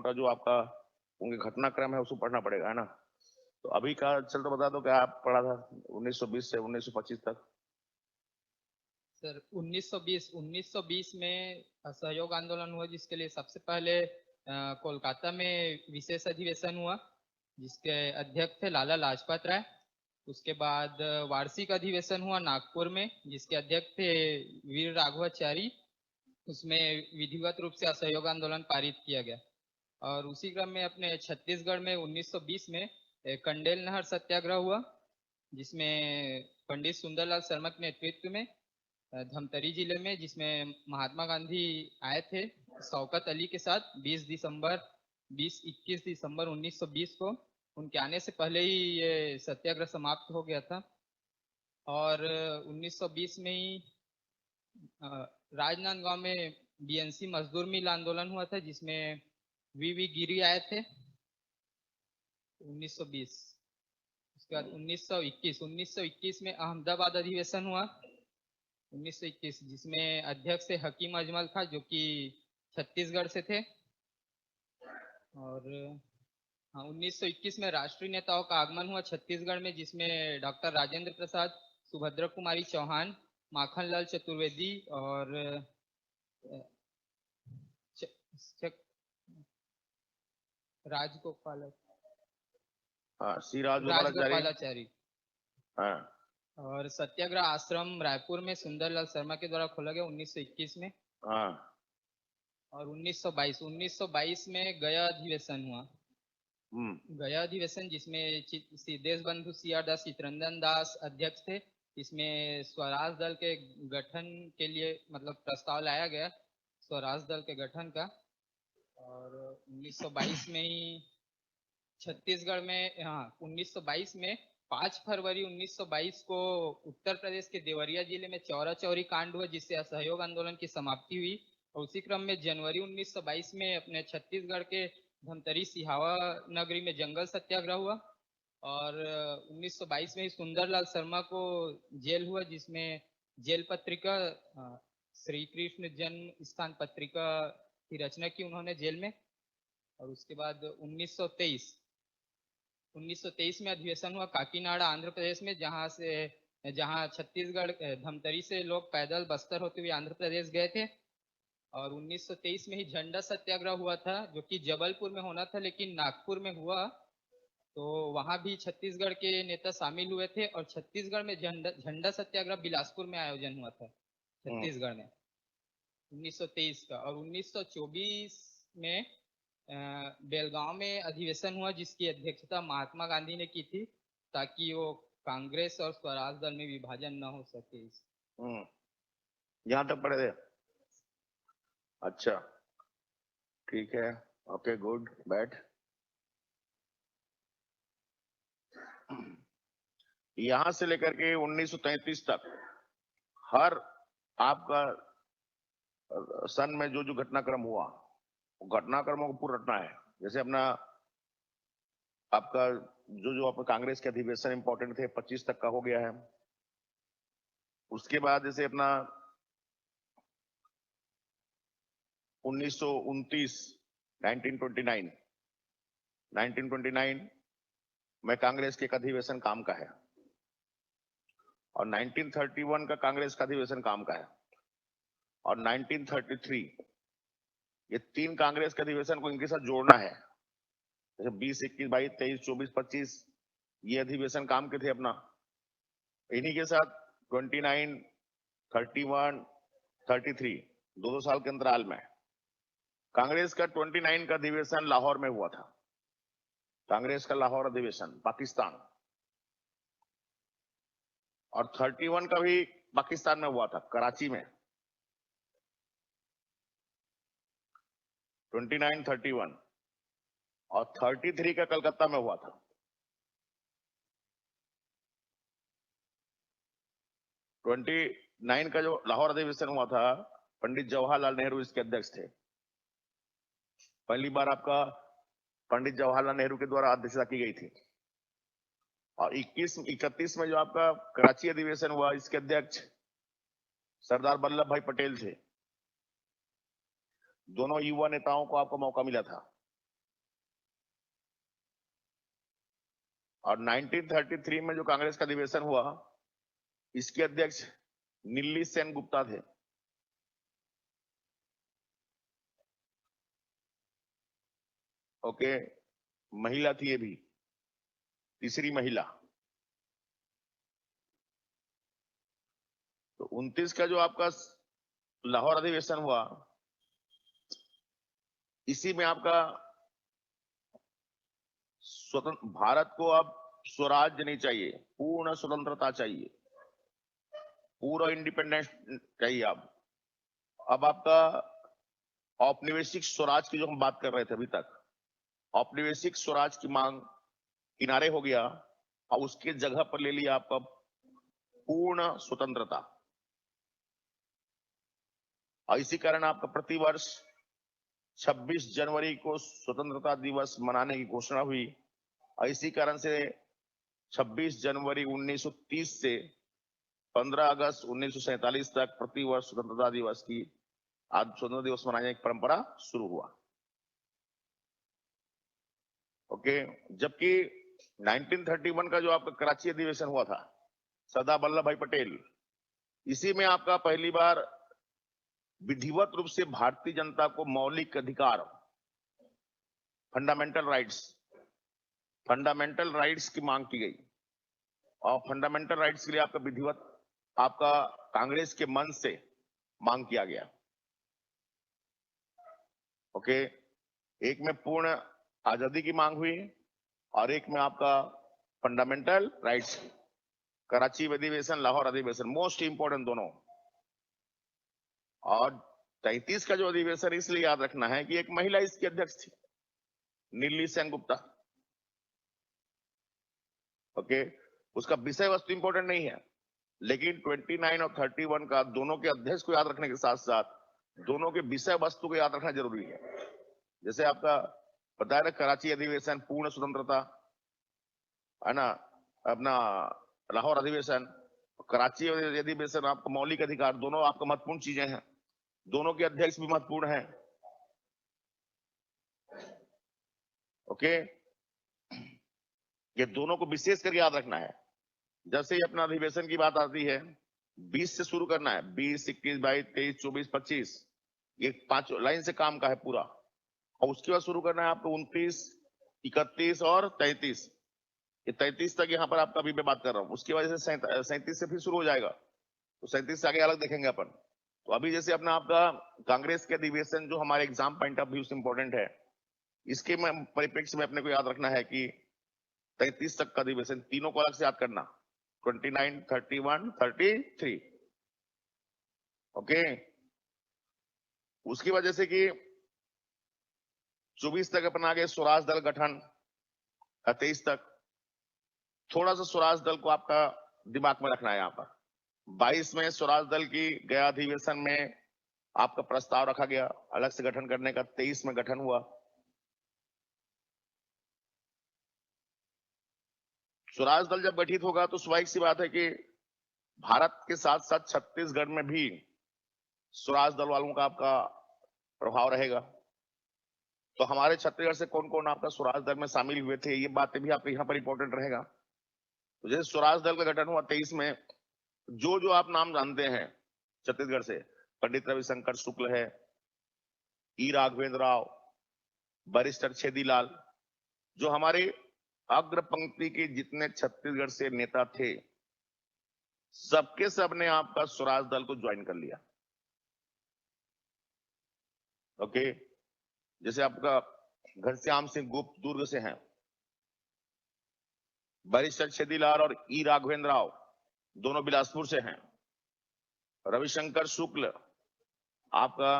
मोटा जो आपका उनके घटनाक्रम है उसको पढ़ना पड़ेगा, है ना। तो अभी का चल तो बता दो क्या आप पढ़ा था 1920 से 1925 तक। सर 1920 में असहयोग आंदोलन हुआ, जिसके लिए सबसे पहले कोलकाता में विशेष अधिवेशन हुआ, जिसके अध्यक्ष थे लाला लाजपत राय। उसके बाद वार्षिक अधिवेशन हुआ नागपुर में, जिसके अध्यक्ष थे वीर राघवाचारी। उसमें विधिवत रूप से असहयोग आंदोलन पारित किया गया। और उसी क्रम में अपने छत्तीसगढ़ में 1920 में कंडेल नहर सत्याग्रह हुआ, जिसमें पंडित सुंदरलाल शर्मा के नेतृत्व में धमतरी जिले में, जिसमें महात्मा गांधी आए थे शौकत अली के साथ 21 दिसंबर 1920 को। उनके आने से पहले ही ये सत्याग्रह समाप्त हो गया था। और 1920 में ही राजनांदगांव में बीएनसी मजदूर मिल आंदोलन हुआ था, जिसमें वी गिरी आए थे 1920। उसके बाद 1921 में अहमदाबाद अधिवेशन हुआ 1921, जिसमें अध्यक्ष थे हकीम अजमल खां, जो कि छत्तीसगढ़ से थे। और 1921 में राष्ट्रीय नेताओं का आगमन हुआ छत्तीसगढ़ में, जिसमें डॉक्टर राजेंद्र प्रसाद, सुभद्रा कुमारी चौहान, माखन लाल चतुर्वेदी और राजगोपालाचारी। हाँ। और सत्याग्रह आश्रम रायपुर में सुंदरलाल शर्मा के द्वारा खोला गया 1921 में। हाँ। और 1922 में गया अधिवेशन हुआ। गया अधिवेशन, जिसमें देश बंधु सीआर दास चित्रंजन दास अध्यक्ष थे। इसमें स्वराज दल के गठन के लिए मतलब प्रस्ताव लाया गया स्वराज दल के गठन का। और 1922 में ही छत्तीसगढ़ में 1922 में 5 फरवरी 1922 को उत्तर प्रदेश के देवरिया जिले में चौरा चौरी कांड हुआ, जिससे असहयोग आंदोलन की समाप्ति हुई। और उसी क्रम में जनवरी 1922 में अपने छत्तीसगढ़ के धमतरी सिहावा नगरी में जंगल सत्याग्रह हुआ। और 1922 में ही सुंदरलाल शर्मा को जेल हुआ, जिसमें जेल पत्रिका श्री कृष्ण जन्म स्थान पत्रिका की रचना की उन्होंने जेल में। और उसके बाद 1923 में अधिवेशन हुआ काकीनाडा आंध्र प्रदेश में, जहां छत्तीसगढ़ धमतरी से लोग पैदल बस्तर होते हुए आंध्र प्रदेश गए थे। और 1923 में ही झंडा सत्याग्रह हुआ था, जो कि जबलपुर में होना था लेकिन नागपुर में हुआ। तो वहां भी छत्तीसगढ़ के नेता शामिल हुए थे। और छत्तीसगढ़ में झंडा सत्याग्रह बिलासपुर में आयोजन हुआ था छत्तीसगढ़ में 1923 का। और 1924 में बेलगांव में अधिवेशन हुआ, जिसकी अध्यक्षता महात्मा गांधी ने की थी, ताकि वो कांग्रेस और स्वराज दल में विभाजन न हो सके। यहाँ तक पढ़े थे। अच्छा, ठीक है, ओके, गुड, बैठ। यहां से लेकर के 1933 तक हर आपका सन में जो जो घटनाक्रम हुआ, घटनाक्रमों को पूरा रटना है। जैसे अपना आपका जो आपका कांग्रेस के अधिवेशन इंपॉर्टेंट थे 25 तक का हो गया है। उसके बाद जैसे अपना 1929 में कांग्रेस के अधिवेशन काम का है। और 1931 का कांग्रेस का अधिवेशन काम का है। और 1933 ये 3 कांग्रेस के अधिवेशन को इनके साथ जोड़ना है। जैसे 20, 21, 22, 23, 24, 25 ये अधिवेशन काम के थे अपना। इन्हीं के साथ 29, 31, 33 2 साल के अंतराल में कांग्रेस का 29 का अधिवेशन लाहौर में हुआ था। कांग्रेस का लाहौर अधिवेशन पाकिस्तान। और 31 का भी पाकिस्तान में हुआ था, कराची में। 29, 31 और 33 का कलकत्ता में हुआ था। ट्वेंटी 9 का जो लाहौर अधिवेशन हुआ था, पंडित जवाहरलाल नेहरू इसके अध्यक्ष थे। पहली बार आपका पंडित जवाहरलाल नेहरू के द्वारा अध्यक्षता की गई थी। और 31 में जो आपका कराची अधिवेशन हुआ, इसके अध्यक्ष सरदार वल्लभ भाई पटेल थे। दोनों युवा नेताओं को आपको मौका मिला था। और 1933 में जो कांग्रेस का अधिवेशन हुआ, इसके अध्यक्ष नीली सेन गुप्ता थे। ओके, महिला थी ये भी, तीसरी महिला। तो 29 का जो आपका लाहौर अधिवेशन हुआ, इसी में आपका स्वतंत्र भारत को अब स्वराज्य नहीं चाहिए, पूर्ण स्वतंत्रता चाहिए, पूरा इंडिपेंडेंस चाहिए। अब आपका औपनिवेशिक स्वराज की जो हम बात कर रहे थे अभी तक, औपनिवेशिक स्वराज की मांग किनारे हो गया और उसके जगह पर ले लिया आपका पूर्ण स्वतंत्रता। और इसी कारण आपका प्रतिवर्ष 26 जनवरी को स्वतंत्रता दिवस मनाने की घोषणा हुई। और इसी कारण से 26 जनवरी 1930 से 15 अगस्त 1947 तक प्रतिवर्ष स्वतंत्रता दिवस की आज स्वतंत्रता दिवस मनाने की परंपरा शुरू हुआ। ओके, जबकि 1931 का जो आपका कराची अधिवेशन हुआ था, सरदार वल्लभ भाई पटेल, इसी में आपका पहली बार विधिवत रूप से भारतीय जनता को मौलिक अधिकार, फंडामेंटल राइट्स की मांग की गई। और फंडामेंटल राइट्स के लिए आपका विधिवत आपका कांग्रेस के मंच से मांग किया गया। ओके, एक में पूर्ण आजादी की मांग हुई और एक में आपका फंडामेंटल राइट्स। कराची अधिवेशन, लाहौर अधिवेशन मोस्ट इंपोर्टेंट दोनों। और 33 का जो अधिवेशन इसलिए याद रखना है कि एक महिला इसकी अध्यक्ष थी, नीली सेन गुप्ता। ओके, उसका विषय वस्तु इंपॉर्टेंट नहीं है, लेकिन 29 और 31 का दोनों के अध्यक्ष को याद रखने के साथ साथ दोनों के विषय वस्तु को याद रखना जरूरी है। जैसे आपका बताया ना, कराची अधिवेशन पूर्ण स्वतंत्रता है ना, अपना लाहौर अधिवेशन, कराची अधिवेशन आपका मौलिक अधिकार, दोनों आपका महत्वपूर्ण चीजें हैं, दोनों के अध्यक्ष भी महत्वपूर्ण हैं। ओके, ये दोनों को विशेष कर याद रखना है। जैसे ही अपना अधिवेशन की बात आती है, 20 से शुरू करना है, 20, 21, 22, 23, 24, 25, ये 5 लाइन से काम का है पूरा। और उसके बाद शुरू करना है आपको 29, 31 और 33। ये 33 तक यहाँ पर आपका अभी मैं बात कर रहा हूँ। उसकी वजह से 37 से फिर शुरू हो जाएगा, तो 37 से आगे अलग देखेंगे अपन। तो अभी जैसे अपना आपका कांग्रेस के अधिवेशन जो हमारे एग्जाम पॉइंट ऑफ व्यू से इंपॉर्टेंट है, इसके परिप्रेक्ष्य में अपने को याद रखना है कि 33 तक का अधिवेशन तीनों को अलग से याद करना, 29, 31, 33। ओके, उसकी वजह से कि 24 तक अपना आगे स्वराज दल गठन, 23 तक थोड़ा सा स्वराज दल को आपका दिमाग में रखना है। यहाँ पर 22 में स्वराज दल की गया अधिवेशन में आपका प्रस्ताव रखा गया अलग से गठन करने का, 23 में गठन हुआ। स्वराज दल जब गठित होगा तो स्वाभाविक सी बात है कि भारत के साथ साथ छत्तीसगढ़ में भी स्वराज दल वालों का आपका प्रभाव रहेगा। तो हमारे छत्तीसगढ़ से कौन कौन आपका स्वराज दल में शामिल हुए थे, ये बातें भी आपके यहाँ पर इंपॉर्टेंट रहेगा। तो जैसे स्वराज दल का गठन हुआ 23 में, जो आप नाम जानते हैं छत्तीसगढ़ से, पंडित रविशंकर शुक्ल है, ई राघवेंद्र राव, बैरिस्टर छेदीलाल, जो हमारे अग्र पंक्ति के जितने छत्तीसगढ़ से नेता थे, सबके सब ने आपका स्वराज दल को ज्वाइन कर लिया। ओके, जैसे आपका घनश्याम सिंह गुप्त दुर्ग से हैं, बैरिस्टर छेदीलाल और ई राघवेंद्र राव दोनों बिलासपुर से हैं, रविशंकर शुक्ल आपका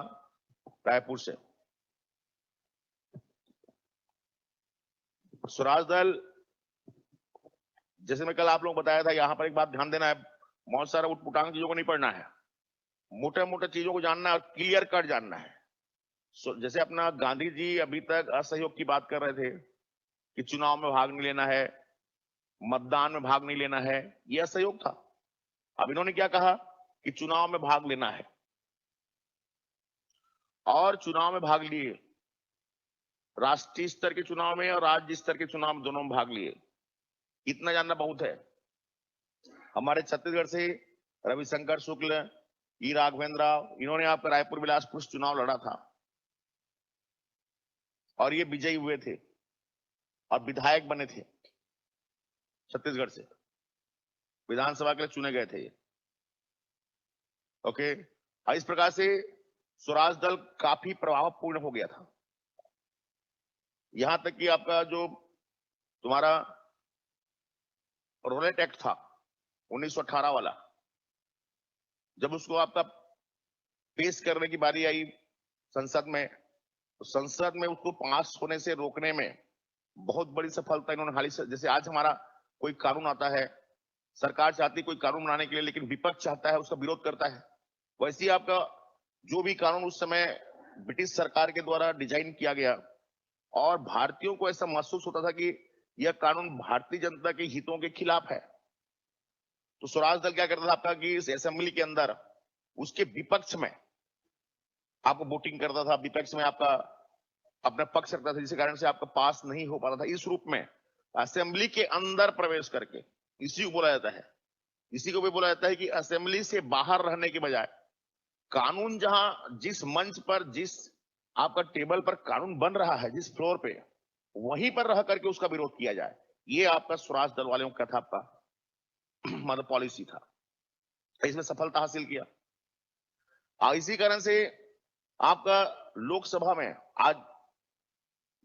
रायपुर से। स्वराज दल, जैसे मैं कल आप लोगों को बताया था, यहां पर एक बात ध्यान देना है, बहुत सारा उटपुटांग चीजों को नहीं पढ़ना है, मोटे मोटे चीजों को जानना है और क्लियर कट जानना है। जैसे अपना गांधी जी अभी तक असहयोग की बात कर रहे थे कि चुनाव में भाग नहीं लेना है, मतदान में भाग नहीं लेना है, यह असहयोग था। अब इन्होंने क्या कहा कि चुनाव में भाग लेना है, और चुनाव में भाग लिए, राष्ट्रीय स्तर के चुनाव में और राज्य स्तर के चुनाव में दोनों में भाग लिए। इतना जानना बहुत है। हमारे छत्तीसगढ़ से रविशंकर शुक्ल, ई राघवेंद्र राव, इन्होंने आपका रायपुर बिलासपुर से चुनाव लड़ा था और ये विजयी हुए थे और विधायक बने थे। छत्तीसगढ़ से विधानसभा के लिए चुने गए थे ये। ओके, इस प्रकार से स्वराज दल काफी प्रभावपूर्ण हो गया था। यहां तक कि आपका जो तुम्हारा रोलेट एक्ट था 1918 वाला, जब उसको आपका पेश करने की बारी आई संसद में, तो संसद में उसको पास होने से रोकने में बहुत बड़ी सफलता इन्होंने हाल ही। जैसे आज हमारा कोई कानून आता है, सरकार चाहती है कोई कानून बनाने के लिए, लेकिन विपक्ष चाहता है, उसका विरोध करता है। वैसे ही आपका जो भी कानून उस समय ब्रिटिश सरकार के द्वारा डिजाइन किया गया और भारतीयों को ऐसा महसूस होता था कि यह कानून भारतीय जनता के हितों के खिलाफ है, तो स्वराज दल क्या करता था आपका कि इस असेंबली के अंदर उसके विपक्ष में आपको वोटिंग करता था, विपक्ष में आपका अपना पक्ष रखता था, जिसके कारण से आपका पास नहीं हो पाता था। इस रूप में असेंबली के अंदर प्रवेश करके, इसी को बोला जाता है, इसी को भी बोला जाता है कि असेंबली से बाहर रहने के बजाय कानून जहां जिस मंच पर, जिस आपका टेबल पर कानून बन रहा है, जिस फ्लोर पे, वहीं पर रह करके उसका विरोध किया जाए। ये आपका स्वराज दल वालों का था, आपका मतलब पॉलिसी था। इसमें सफलता हासिल किया। इसी कारण से आपका लोकसभा में आज,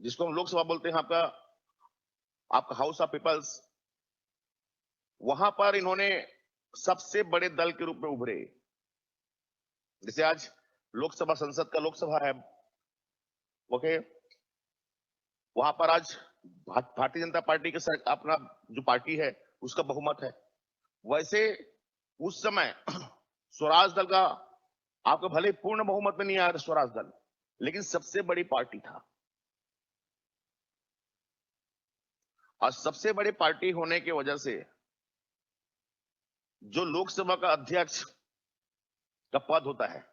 जिसको हम लोकसभा बोलते हैं, आपका हाउस ऑफ पीपल्स, वहां पर इन्होंने सबसे बड़े दल के रूप में उभरे। जैसे आज लोकसभा, संसद का लोकसभा है, ओके, वहां पर आज भारतीय जनता पार्टी के अपना जो पार्टी है उसका बहुमत है। वैसे उस समय स्वराज दल का आपको भले पूर्ण बहुमत में नहीं आया स्वराज दल, लेकिन सबसे बड़ी पार्टी था। और सबसे बड़ी पार्टी होने की वजह से जो लोकसभा का अध्यक्ष का पद होता है,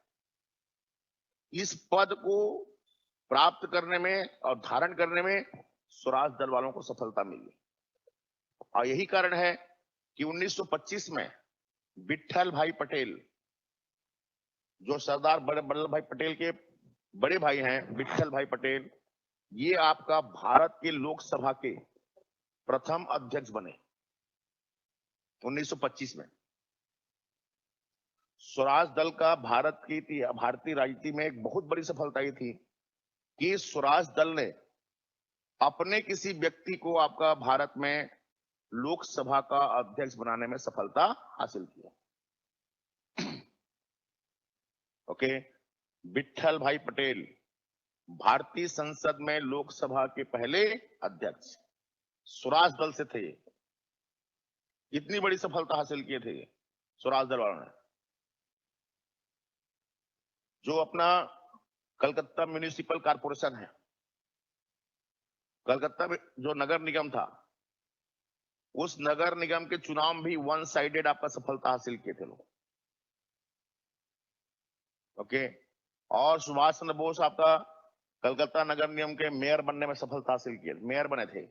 इस पद को प्राप्त करने में और धारण करने में स्वराज दल वालों को सफलता मिली। और यही कारण है कि 1925 में विट्ठल भाई पटेल, जो सरदार वल्लभ भाई पटेल के बड़े भाई हैं, विट्ठल भाई पटेल, ये आपका भारत के लोकसभा के प्रथम अध्यक्ष बने 1925 में। स्वराज दल का भारतीय राजनीति में एक बहुत बड़ी सफलता ये थी कि स्वराज दल ने अपने किसी व्यक्ति को आपका भारत में लोकसभा का अध्यक्ष बनाने में सफलता हासिल किया। ओके, विट्ठल भाई पटेल भारतीय संसद में लोकसभा के पहले अध्यक्ष स्वराज दल से थे। इतनी बड़ी सफलता हासिल किए थे स्वराज दल वालों ने। जो अपना कलकत्ता म्युनिसिपल कॉर्पोरेशन है, कलकत्ता में जो नगर निगम था, उस नगर निगम के चुनाव भी वन साइडेड आपका सफलता हासिल किए थे लोग। ओके, और सुभाष चंद्र बोस आपका कलकत्ता नगर निगम के मेयर बनने में सफलता हासिल किए, मेयर बने थे।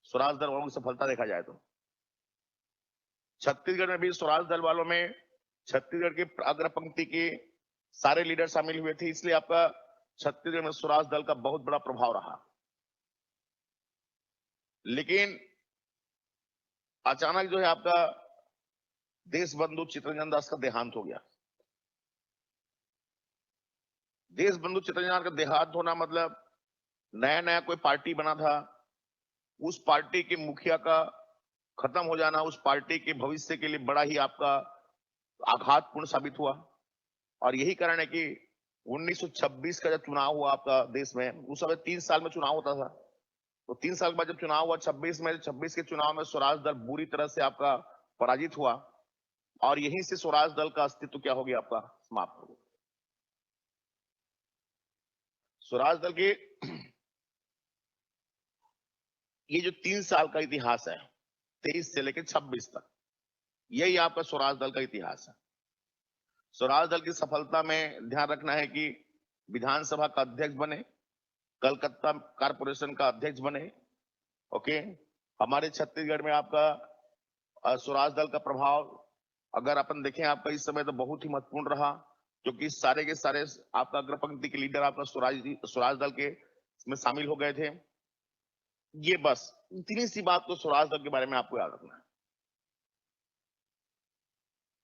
स्वराज दल वालों की सफलता देखा जाए तो छत्तीसगढ़ में भी स्वराज दल वालों में छत्तीसगढ़ की अग्र पंक्ति के सारे लीडर शामिल हुए थे, इसलिए आपका छत्तीसगढ़ में स्वराज दल का बहुत बड़ा प्रभाव रहा। लेकिन अचानक जो है आपका देश बंधु चित्तरंजन दास का देहांत हो गया। देश बंधु चित्तरंजन का देहांत होना मतलब नया नया कोई पार्टी बना था, उस पार्टी के मुखिया का खत्म हो जाना उस पार्टी के भविष्य के लिए बड़ा ही आपका आघातपूर्ण साबित हुआ। और यही कारण है कि 1926 का जब चुनाव हुआ आपका देश में, उस समय 3 साल में चुनाव होता था, तो 3 साल बाद जब चुनाव हुआ 26 के चुनाव में स्वराज दल बुरी तरह से आपका पराजित हुआ और यहीं से स्वराज दल का अस्तित्व क्या हो गया, आपका समाप्त हो गया। स्वराज दल के ये जो 3 साल का इतिहास है, 23 से लेकर 26 तक, यही आपका स्वराज दल का इतिहास है। स्वराज दल की सफलता में ध्यान रखना है कि विधानसभा का अध्यक्ष बने, कलकत्ता कारपोरेशन का अध्यक्ष बने ओके, हमारे छत्तीसगढ़ में आपका स्वराज दल का प्रभाव अगर अपन देखें आपका इस समय तो बहुत ही महत्वपूर्ण रहा, क्योंकि सारे के सारे आपका अग्रपंक्ति के लीडर आपका स्वराज दल के इसमें शामिल हो गए थे। ये बस इतनी सी बात तो स्वराज दल के बारे में आपको याद रखना है,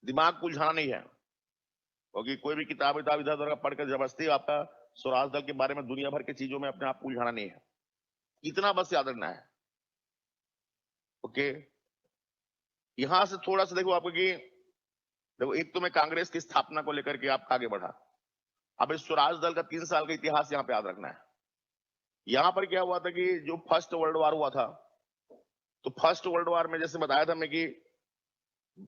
दिमाग उलझाना नहीं है, क्योंकि कोई भी किताब इधर उधर पढ़कर जबरदस्ती आपका स्वराज दल के बारे में दुनिया भर की चीजों में अपने आप को उलझाना नहीं है, इतना बस याद रखना है। ओके, यहां से थोड़ा सा देखो आपको कि देखो, एक तो मैं कांग्रेस की स्थापना को लेकर के आपका आगे बढ़ा, अब इस स्वराज दल का 3 साल का इतिहास यहाँ पे याद रखना है। यहां पर क्या हुआ था कि जो फर्स्ट वर्ल्ड वॉर हुआ था, तो फर्स्ट वर्ल्ड वॉर में जैसे बताया था मैं कि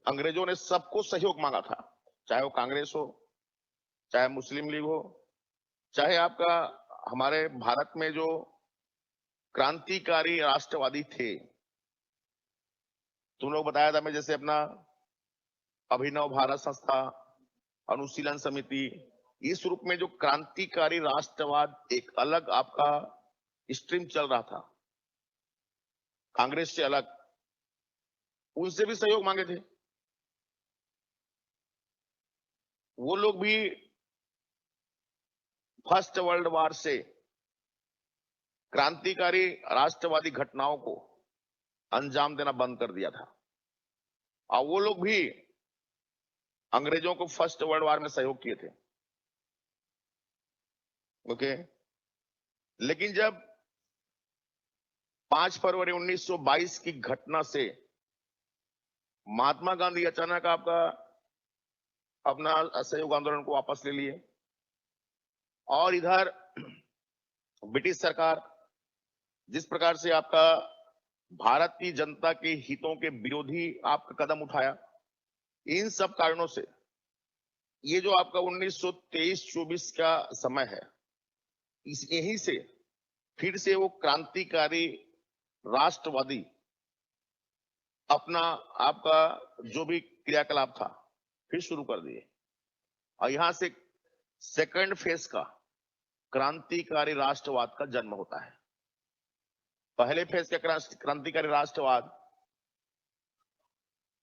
अंग्रेजों ने सबको सहयोग मांगा था, चाहे वो कांग्रेस हो, चाहे मुस्लिम लीग हो, चाहे आपका हमारे भारत में जो क्रांतिकारी राष्ट्रवादी थे, तुम लोग बताया था मैं, जैसे अपना अभिनव भारत संस्था, अनुशीलन समिति, इस रूप में जो क्रांतिकारी राष्ट्रवाद एक अलग आपका स्ट्रीम चल रहा था कांग्रेस से अलग, उनसे भी सहयोग मांगे थे। वो लोग भी फर्स्ट वर्ल्ड वॉर से क्रांतिकारी राष्ट्रवादी घटनाओं को अंजाम देना बंद कर दिया था, और वो लोग भी अंग्रेजों को फर्स्ट वर्ल्ड वॉर में सहयोग किए थे। ओके, लेकिन जब 5 फरवरी 1922 की घटना से महात्मा गांधी अचानक आपका अपना असहयोग आंदोलन को वापस ले लिए, और इधर ब्रिटिश सरकार जिस प्रकार से आपका भारत की जनता के हितों के विरोधी आपका कदम उठाया, इन सब कारणों से ये जो आपका 1923-24 का समय है, इस यहीं से फिर से वो क्रांतिकारी राष्ट्रवादी अपना आपका जो भी क्रियाकलाप था फिर शुरू कर दिए, और यहां से सेकंड फेज का क्रांतिकारी राष्ट्रवाद का जन्म होता है। पहले फेज का क्रांतिकारी राष्ट्रवाद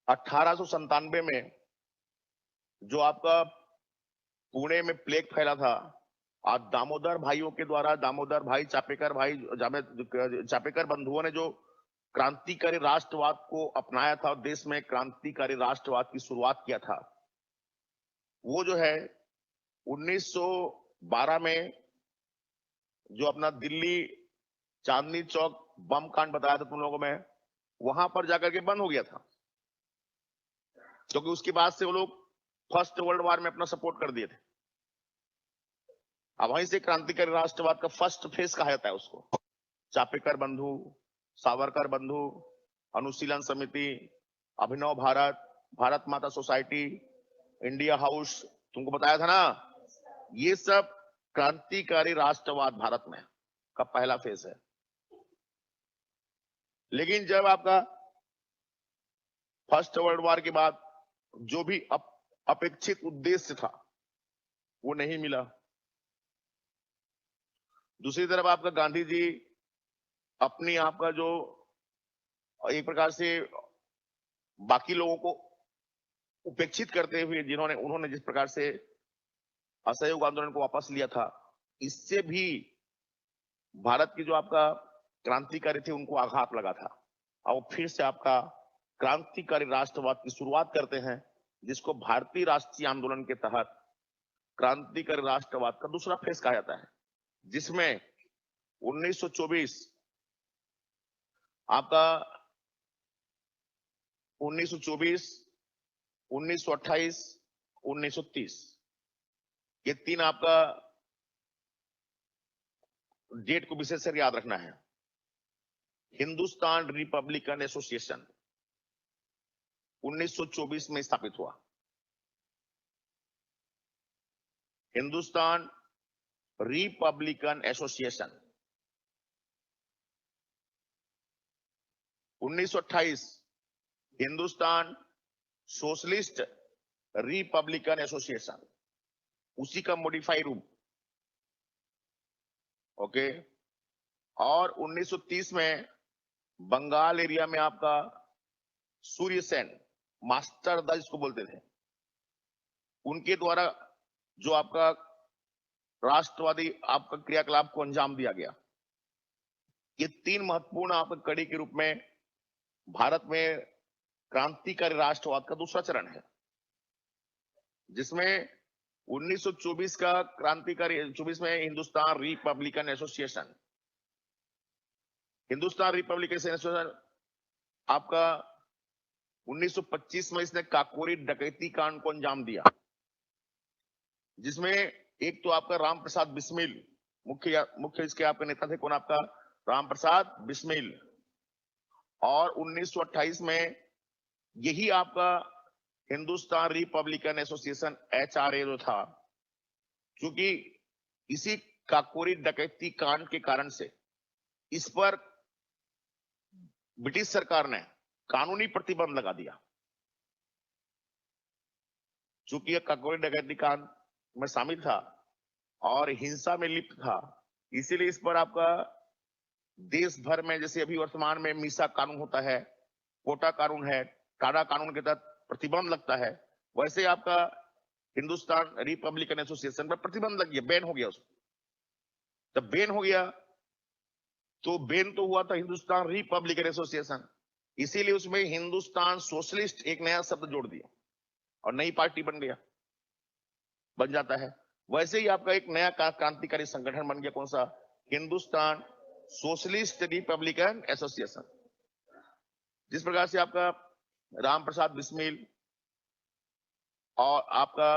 1897 में जो आपका पुणे में प्लेग फैला था, और दामोदर भाइयों के द्वारा, दामोदर भाई चापेकर बंधुओं ने जो क्रांतिकारी राष्ट्रवाद को अपनाया था और देश में क्रांतिकारी राष्ट्रवाद की शुरुआत किया था, वो जो है 1912 में जो अपना दिल्ली चांदनी चौक बम कांड बताया था तुम लोगों में, वहां पर जाकर के बंद हो गया था, क्योंकि उसके बाद से वो लोग फर्स्ट वर्ल्ड वॉर में अपना सपोर्ट कर दिए थे। अब वहीं से क्रांतिकारी राष्ट्रवाद का फर्स्ट फेज कहा जाता है उसको, चापेकर बंधु, सावरकर बंधु, अनुशीलन समिति, अभिनव भारत, भारत माता सोसाइटी, इंडिया हाउस, तुमको बताया था ना, ये सब क्रांतिकारी राष्ट्रवाद भारत में का पहला फेज है। लेकिन जब आपका फर्स्ट वर्ल्ड वॉर के बाद जो भी अपेक्षित उद्देश्य था वो नहीं मिला, दूसरी तरफ आपका गांधी जी अपनी आपका जो एक प्रकार से बाकी लोगों को उपेक्षित करते हुए उन्होंने जिस प्रकार से असहयोग आंदोलन को वापस लिया था, इससे भी भारत की जो आपका क्रांतिकारी थे उनको आघात लगा था, और वो फिर से आपका क्रांतिकारी राष्ट्रवाद की शुरुआत करते हैं, जिसको भारतीय राष्ट्रीय आंदोलन के तहत क्रांतिकारी राष्ट्रवाद का दूसरा फेज कहा जाता है, जिसमें 1924 आपका 1924, 1928, 1930 ये 3 आपका डेट को विशेष कर याद रखना है। हिंदुस्तान रिपब्लिकन एसोसिएशन 1924 में स्थापित हुआ। Hindustan Republican association 1928 Hindustan socialist Republican association, उसी का मॉडिफाई रूप। ओके, और 1930 में बंगाल एरिया में आपका सूर्य सेन, मास्टर दा जिसको बोलते थे, उनके द्वारा जो आपका राष्ट्रवादी आपका क्रियाकलाप को अंजाम दिया गया। ये 3 महत्वपूर्ण आपका कड़ी के रूप में भारत में क्रांतिकारी राष्ट्रवाद का दूसरा चरण है, जिसमें 1924 का क्रांतिकारी 24 में हिंदुस्तान रिपब्लिकन एसोसिएशन आपका 1925 में इसने काकोरी डकैती कांड को अंजाम दिया, जिसमें एक तो आपका राम प्रसाद बिस्मिल मुख्य इसके आपके नेता थे। कौन? आपका राम प्रसाद बिस्मिल। और 1928 में यही आपका हिंदुस्तान रिपब्लिकन एसोसिएशन HRA जो था, क्योंकि इसी काकोरी डकैती कांड के कारण से इस पर ब्रिटिश सरकार ने कानूनी प्रतिबंध लगा दिया। चूंकि यह काकोरी डकैती कांड में शामिल था और हिंसा में लिप्त था, इसीलिए इस पर आपका देश भर में, जैसे अभी वर्तमान में मीसा कानून होता है, कोटा कानून है, टाडा कानून के तहत प्रतिबंध लगता है, वैसे आपका हिंदुस्तान रिपब्लिकन एसोसिएशन पर प्रतिबंध लग गया, बैन हो गया। उसको जब बैन हो गया तो बैन तो हुआ था हिंदुस्तान रिपब्लिकन एसोसिएशन, इसीलिए उसमें हिंदुस्तान सोशलिस्ट एक नया शब्द जोड़ दिया और नई पार्टी बन जाता है। वैसे ही आपका एक नया क्रांतिकारी संगठन बन गया। कौन सा? Hindustan socialist Republican association. जिस प्रकार से आपका राम प्रसाद बिस्मिल और आपका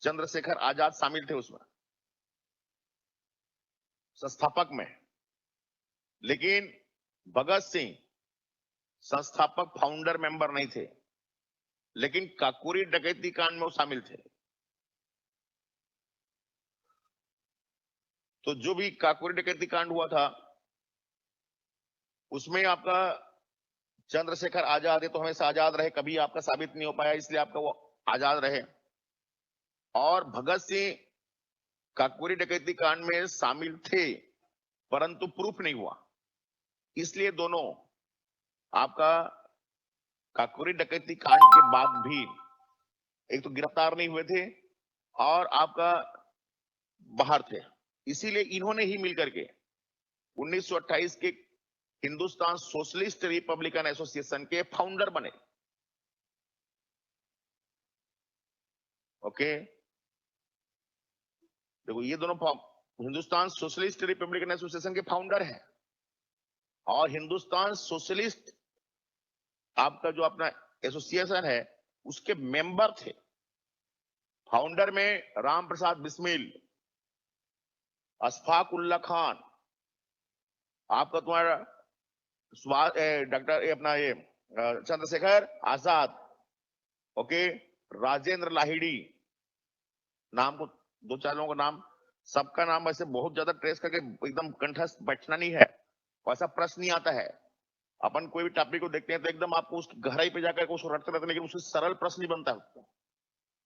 चंद्रशेखर आजाद शामिल थे उसमें संस्थापक में, लेकिन भगत सिंह संस्थापक फाउंडर मेंबर नहीं थे, लेकिन काकोरी डकैती कांड में वो शामिल थे। तो जो भी काकोरी डकैती कांड हुआ था उसमें आपका चंद्रशेखर आजाद है तो हमेशा आजाद रहे, कभी आपका साबित नहीं हो पाया, इसलिए आपका वो आजाद रहे। और भगत सिंह काकोरी डकैती कांड में शामिल थे परंतु प्रूफ नहीं हुआ, इसलिए दोनों आपका काकोरी डकैती कांड के बाद भी एक तो गिरफ्तार नहीं हुए थे और आपका बाहर थे। इसीलिए इन्होंने ही मिलकर के 1928 के हिंदुस्तान सोशलिस्ट रिपब्लिकन एसोसिएशन के फाउंडर बने। ओके, देखो ये दोनों हिंदुस्तान सोशलिस्ट रिपब्लिकन एसोसिएशन के फाउंडर हैं और हिंदुस्तान सोशलिस्ट आपका जो अपना एसोसिएशन है उसके मेंबर थे। फाउंडर में राम प्रसाद बिस्मिल, अशफाक उल्ला खान, आपका तुम्हारा डॉक्टर अपना ये चंद्रशेखर आजाद, ओके, राजेंद्र लाहिड़ी, नाम को 2-4 लोगों का नाम, सबका नाम वैसे बहुत ज्यादा ट्रेस करके एकदम कंठस्थ बैठना नहीं है, वैसा प्रश्न नहीं आता है। अपन कोई भी टॉपिक को देखते हैं तो एकदम आपको उस गहराई पे जाकर उसको रटते रहते, लेकिन उससे सरल प्रश्न नहीं बनता है।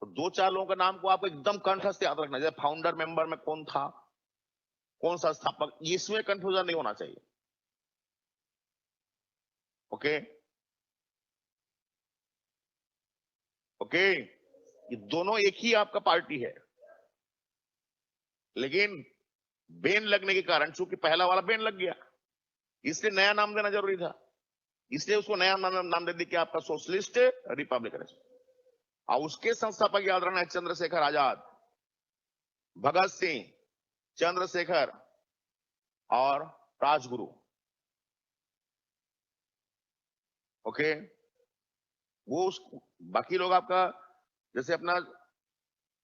तो 2-4 लोगों का नाम को आपको एकदम कंठस्थ याद रखना, जैसे फाउंडर मेंबर में कौन था, कौन सा स्थापक, इसमें कंफ्यूजन नहीं होना चाहिए। ओके ओके, ये दोनों एक ही आपका पार्टी है, लेकिन बैन लगने के कारण, चूंकि पहला वाला बैन लग गया, इसलिए नया नाम देना जरूरी था, इसलिए उसको नया नाम दे दिया आपका सोशलिस्ट रिपब्लिकन। और उसके संस्थापक याद रखना है चंद्रशेखर आजाद, भगत सिंह, चंद्रशेखर और राजगुरु। ओके, वो बाकी लोग आपका जैसे अपना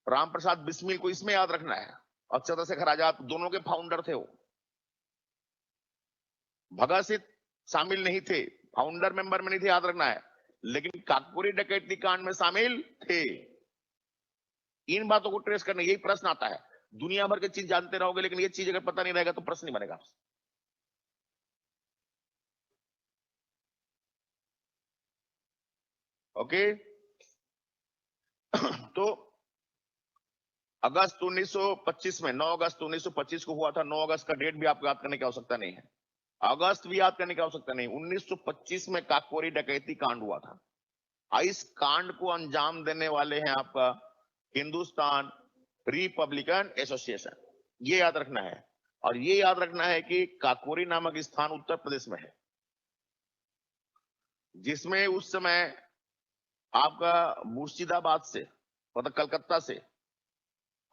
राम प्रसाद बिस्मिल को इसमें याद रखना है और चंद्रशेखर आजाद दोनों के फाउंडर थे। वो भगत सिंह शामिल नहीं थे, फाउंडर मेंबर में नहीं थे, याद रखना है, लेकिन काकोरी डकैती कांड में शामिल थे। इन बातों को ट्रेस करने, यही प्रश्न आता है। दुनिया भर की चीज जानते रहोगे लेकिन ये चीज अगर पता नहीं रहेगा तो प्रश्न नहीं बनेगा। ओके तो अगस्त 1925 में 9 अगस्त 1925 को हुआ था। 9 अगस्त का डेट भी आपको याद करने की आवश्यकता नहीं है। अगस्त भी याद करने की आवश्यकता नहीं, 1925 में काकोरी डकैती कांड हुआ था। इस कांड को अंजाम देने वाले हैं आपका हिंदुस्तान रिपब्लिकन एसोसिएशन, ये याद रखना है। और ये याद रखना है कि काकोरी नामक स्थान उत्तर प्रदेश में है, जिसमें उस समय आपका मुर्शिदाबाद से मतलब कलकत्ता से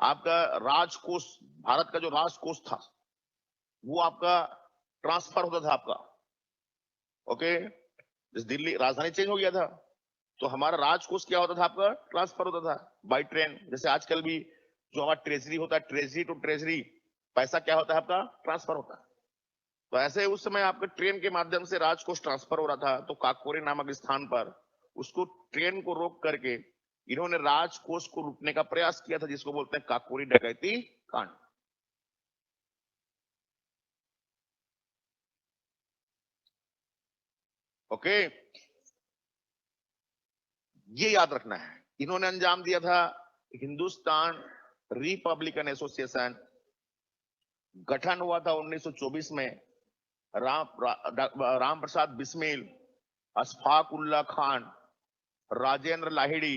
आपका राजकोष, भारत का जो राजकोष था वो आपका ट्रांसफर होता था आपका। ओके, जिस दिल्ली राजधानी चेंज हो गया था तो हमारा राजकोष क्या होता था, आपका ट्रांसफर होता था बाय ट्रेन। जैसे आजकल भी जो हमारा ट्रेजरी होता है, ट्रेजरी टू ट्रेजरी पैसा क्या होता है, आपका ट्रांसफर होता है। तो ऐसे उस समय आपके ट्रेन के माध्यम से राजकोष ट्रांसफर हो रहा था, तो काकोरी नामक स्थान पर उसको ट्रेन को रोक करके इन्होंने राजकोष को लूटने का प्रयास किया था, जिसको बोलते हैं काकोरी डकैती कांड। ओके, ये याद रखना है। इन्होंने अंजाम दिया था हिंदुस्तान रिपब्लिकन एसोसिएशन, गठन हुआ था 1924 में। राम प्रसाद बिस्मिल, अशफाक उल्ला खान, राजेंद्र लाहिड़ी,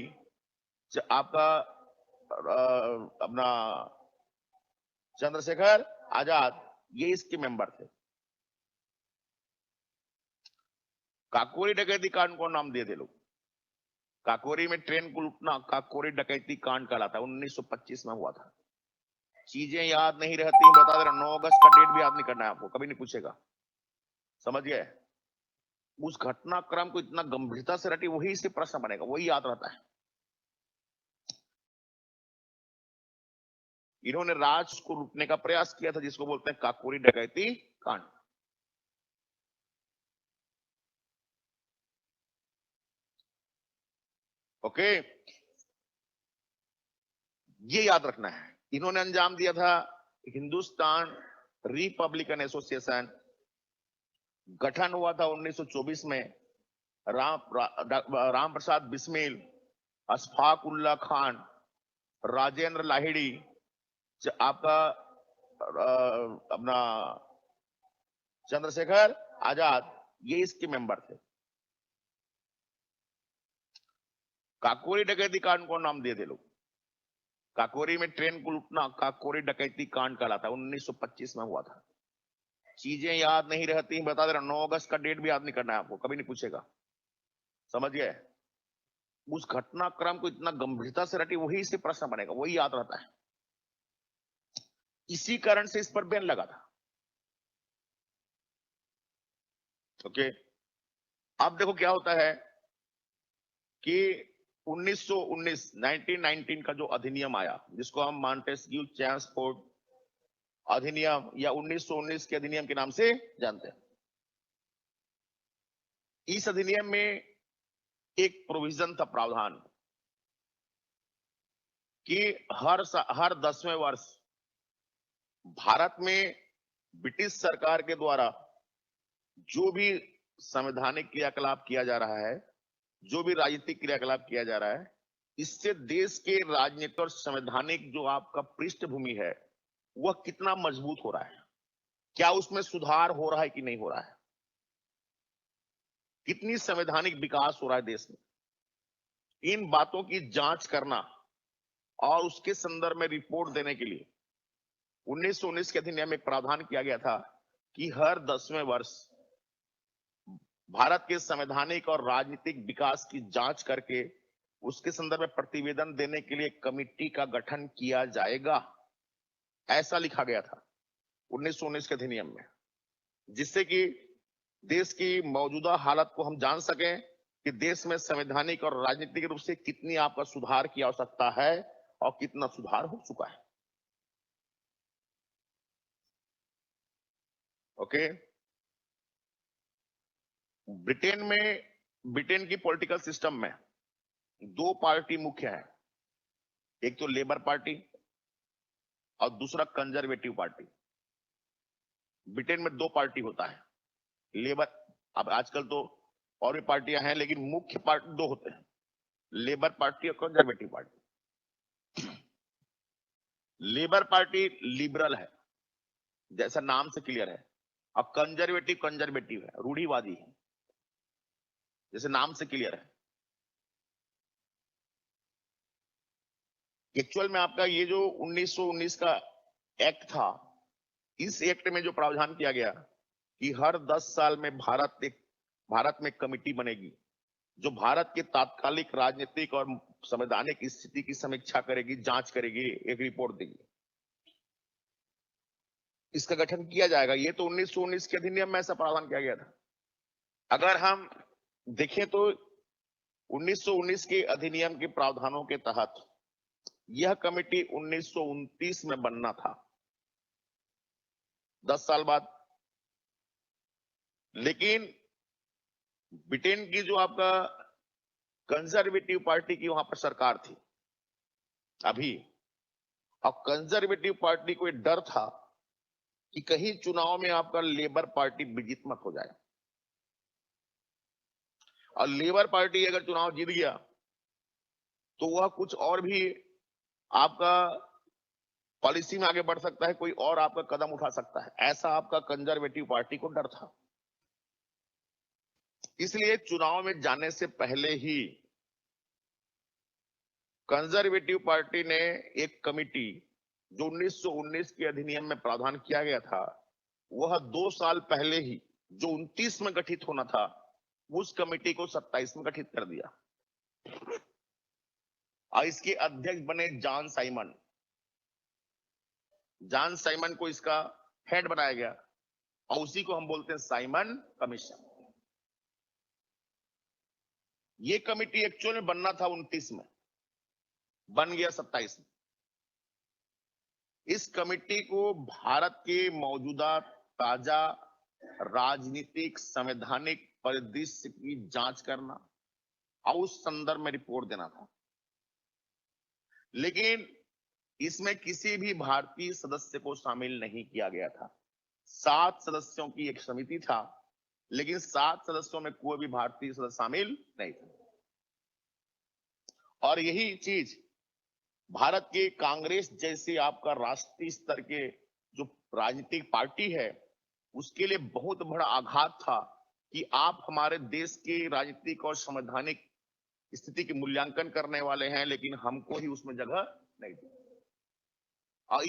आपका अपना चंद्रशेखर आजाद, ये इसके मेंबर थे। काकोरी डकैती कांड को नाम दे दे लोग, काकोरी में ट्रेन को लूटना काकोरी डकैती कांड कहलाता है, 1925 में हुआ था। चीजें याद नहीं रहती, बता दे रहा, 9 अगस्त का डेट भी याद नहीं करना है आपको, कभी नहीं पूछेगा, समझ गए। उस घटनाक्रम को इतना गंभीरता से रटी, वही से प्रश्न बनेगा, वही याद रहता है। इन्होंने राज को लूटने का प्रयास किया था, जिसको बोलते हैं काकोरी डकैती कांड। ओके, ये याद रखना है। इन्होंने अंजाम दिया था हिंदुस्तान रिपब्लिकन एसोसिएशन, गठन हुआ था 1924 में। राम प्रसाद बिस्मिल, अशफाक उल्ला खान, राजेंद्र लाहिड़ी, आपका अपना चंद्रशेखर आजाद, ये इसके मेंबर थे। काकोरी डकैती कांड को नाम दे दे लोग, काकोरी में ट्रेन को लूटना काकोरी डकैती कांड कहलाता है, 1925 में हुआ था। चीजें याद नहीं रहती, बता दे रहा, 9 अगस्त का डेट भी याद नहीं करना है आपको, कभी नहीं पूछेगा, समझ गए। उस घटनाक्रम को इतना गंभीरता से रटी, वही से प्रश्न बनेगा, वही याद रहता है। इसी कारण से इस पर बैन लगा था। ओके, अब देखो क्या होता है कि 1919 का जो अधिनियम आया, जिसको हम मॉन्टेस्क्यू चैम्सफोर्ड अधिनियम या 1919 के अधिनियम के नाम से जानते हैं। इस अधिनियम में एक प्रोविजन था, प्रावधान, कि हर 10वें वर्ष भारत में ब्रिटिश सरकार के द्वारा जो भी संवैधानिक क्रियाकलाप किया जा रहा है, जो भी राजनीतिक क्रियाकलाप किया जा रहा है, इससे देश के राजनीतिक और संवैधानिक जो आपका पृष्ठभूमि है वह कितना मजबूत हो रहा है, क्या उसमें सुधार हो रहा है कि नहीं हो रहा है, कितनी संवैधानिक विकास हो रहा है देश में, इन बातों की जांच करना और उसके संदर्भ में रिपोर्ट देने के लिए 1919 के अधिनियम में प्रावधान किया गया था कि हर 10वें वर्ष भारत के संवैधानिक और राजनीतिक विकास की जांच करके उसके संदर्भ में प्रतिवेदन देने के लिए कमिटी का गठन किया जाएगा, ऐसा लिखा गया था 1919 के अधिनियम में, जिससे कि देश की मौजूदा हालत को हम जान सकें कि देश में संवैधानिक और राजनीतिक रूप से कितनी आपका सुधार की आवश्यकता है और कितना सुधार हो चुका है। ओके, ब्रिटेन की पॉलिटिकल सिस्टम में 2 पार्टी मुख्य है, एक तो लेबर पार्टी और दूसरा कंजर्वेटिव पार्टी। ब्रिटेन में 2 पार्टी होता है, लेबर, अब आजकल तो और भी पार्टियां हैं लेकिन मुख्य पार्टी 2 होते हैं, लेबर पार्टी और conservative party. Labour party liberal है, जैसा नाम से क्लियर है, और कंजर्वेटिव कंजर्वेटिव है, रूढ़िवादी है, जैसे नाम से क्लियर है। एक्चुअल में आपका ये जो 1919 का एक्ट था, इस एक्ट में जो प्रावधान किया गया कि हर 10 साल में भारत में कमेटी बनेगी जो भारत के तात्कालिक राजनीतिक और संवैधानिक स्थिति की समीक्षा करेगी, जांच करेगी, एक रिपोर्ट देगी। इसका गठन किया जाएगा। ये तो 1919 के अधिनियम में ऐसा प्रावधान किया गया था। अगर हम देखें तो 1919 के अधिनियम के प्रावधानों के तहत यह कमेटी 1929 में बनना था, 10 साल बाद। लेकिन ब्रिटेन की जो आपका कंजर्वेटिव पार्टी की वहां पर सरकार थी अभी, और कंजर्वेटिव पार्टी को एक डर था कि कहीं चुनाव में आपका लेबर पार्टी विजित मत हो जाए, और लेबर पार्टी अगर चुनाव जीत गया तो वह कुछ और भी आपका पॉलिसी में आगे बढ़ सकता है, कोई और आपका कदम उठा सकता है, ऐसा आपका कंजर्वेटिव पार्टी को डर था। इसलिए चुनाव में जाने से पहले ही कंजर्वेटिव पार्टी ने एक कमेटी जो 1919 के अधिनियम में प्रावधान किया गया था, वह 2 साल पहले ही जो 29 में गठित होना था, उस कमेटी को 27 में गठित कर दिया और इसके अध्यक्ष बने जॉन साइमन। जॉन साइमन को इसका हेड बनाया गया और उसी को हम बोलते हैं साइमन कमीशन। ये कमेटी एक्चुअल में बनना था 29 में, बन गया 27 में। इस कमेटी को भारत के मौजूदा ताजा राजनीतिक संवैधानिक परिदृश्य की जांच करना और उस संदर्भ में रिपोर्ट देना था। लेकिन इसमें किसी भी भारतीय सदस्य को शामिल नहीं किया गया था। 7 सदस्यों की एक समिति था, लेकिन 7 सदस्यों में कोई भी भारतीय सदस्य शामिल नहीं था। और यही चीज भारत के कांग्रेस जैसे आपका राष्ट्रीय स्तर के जो राजनीतिक पार्टी है, उसके लिए बहुत बड़ा आघात था कि आप हमारे देश के राजनीतिक और संवैधानिक स्थिति के मूल्यांकन करने वाले हैं, लेकिन हमको ही उसमें जगह नहीं दी। और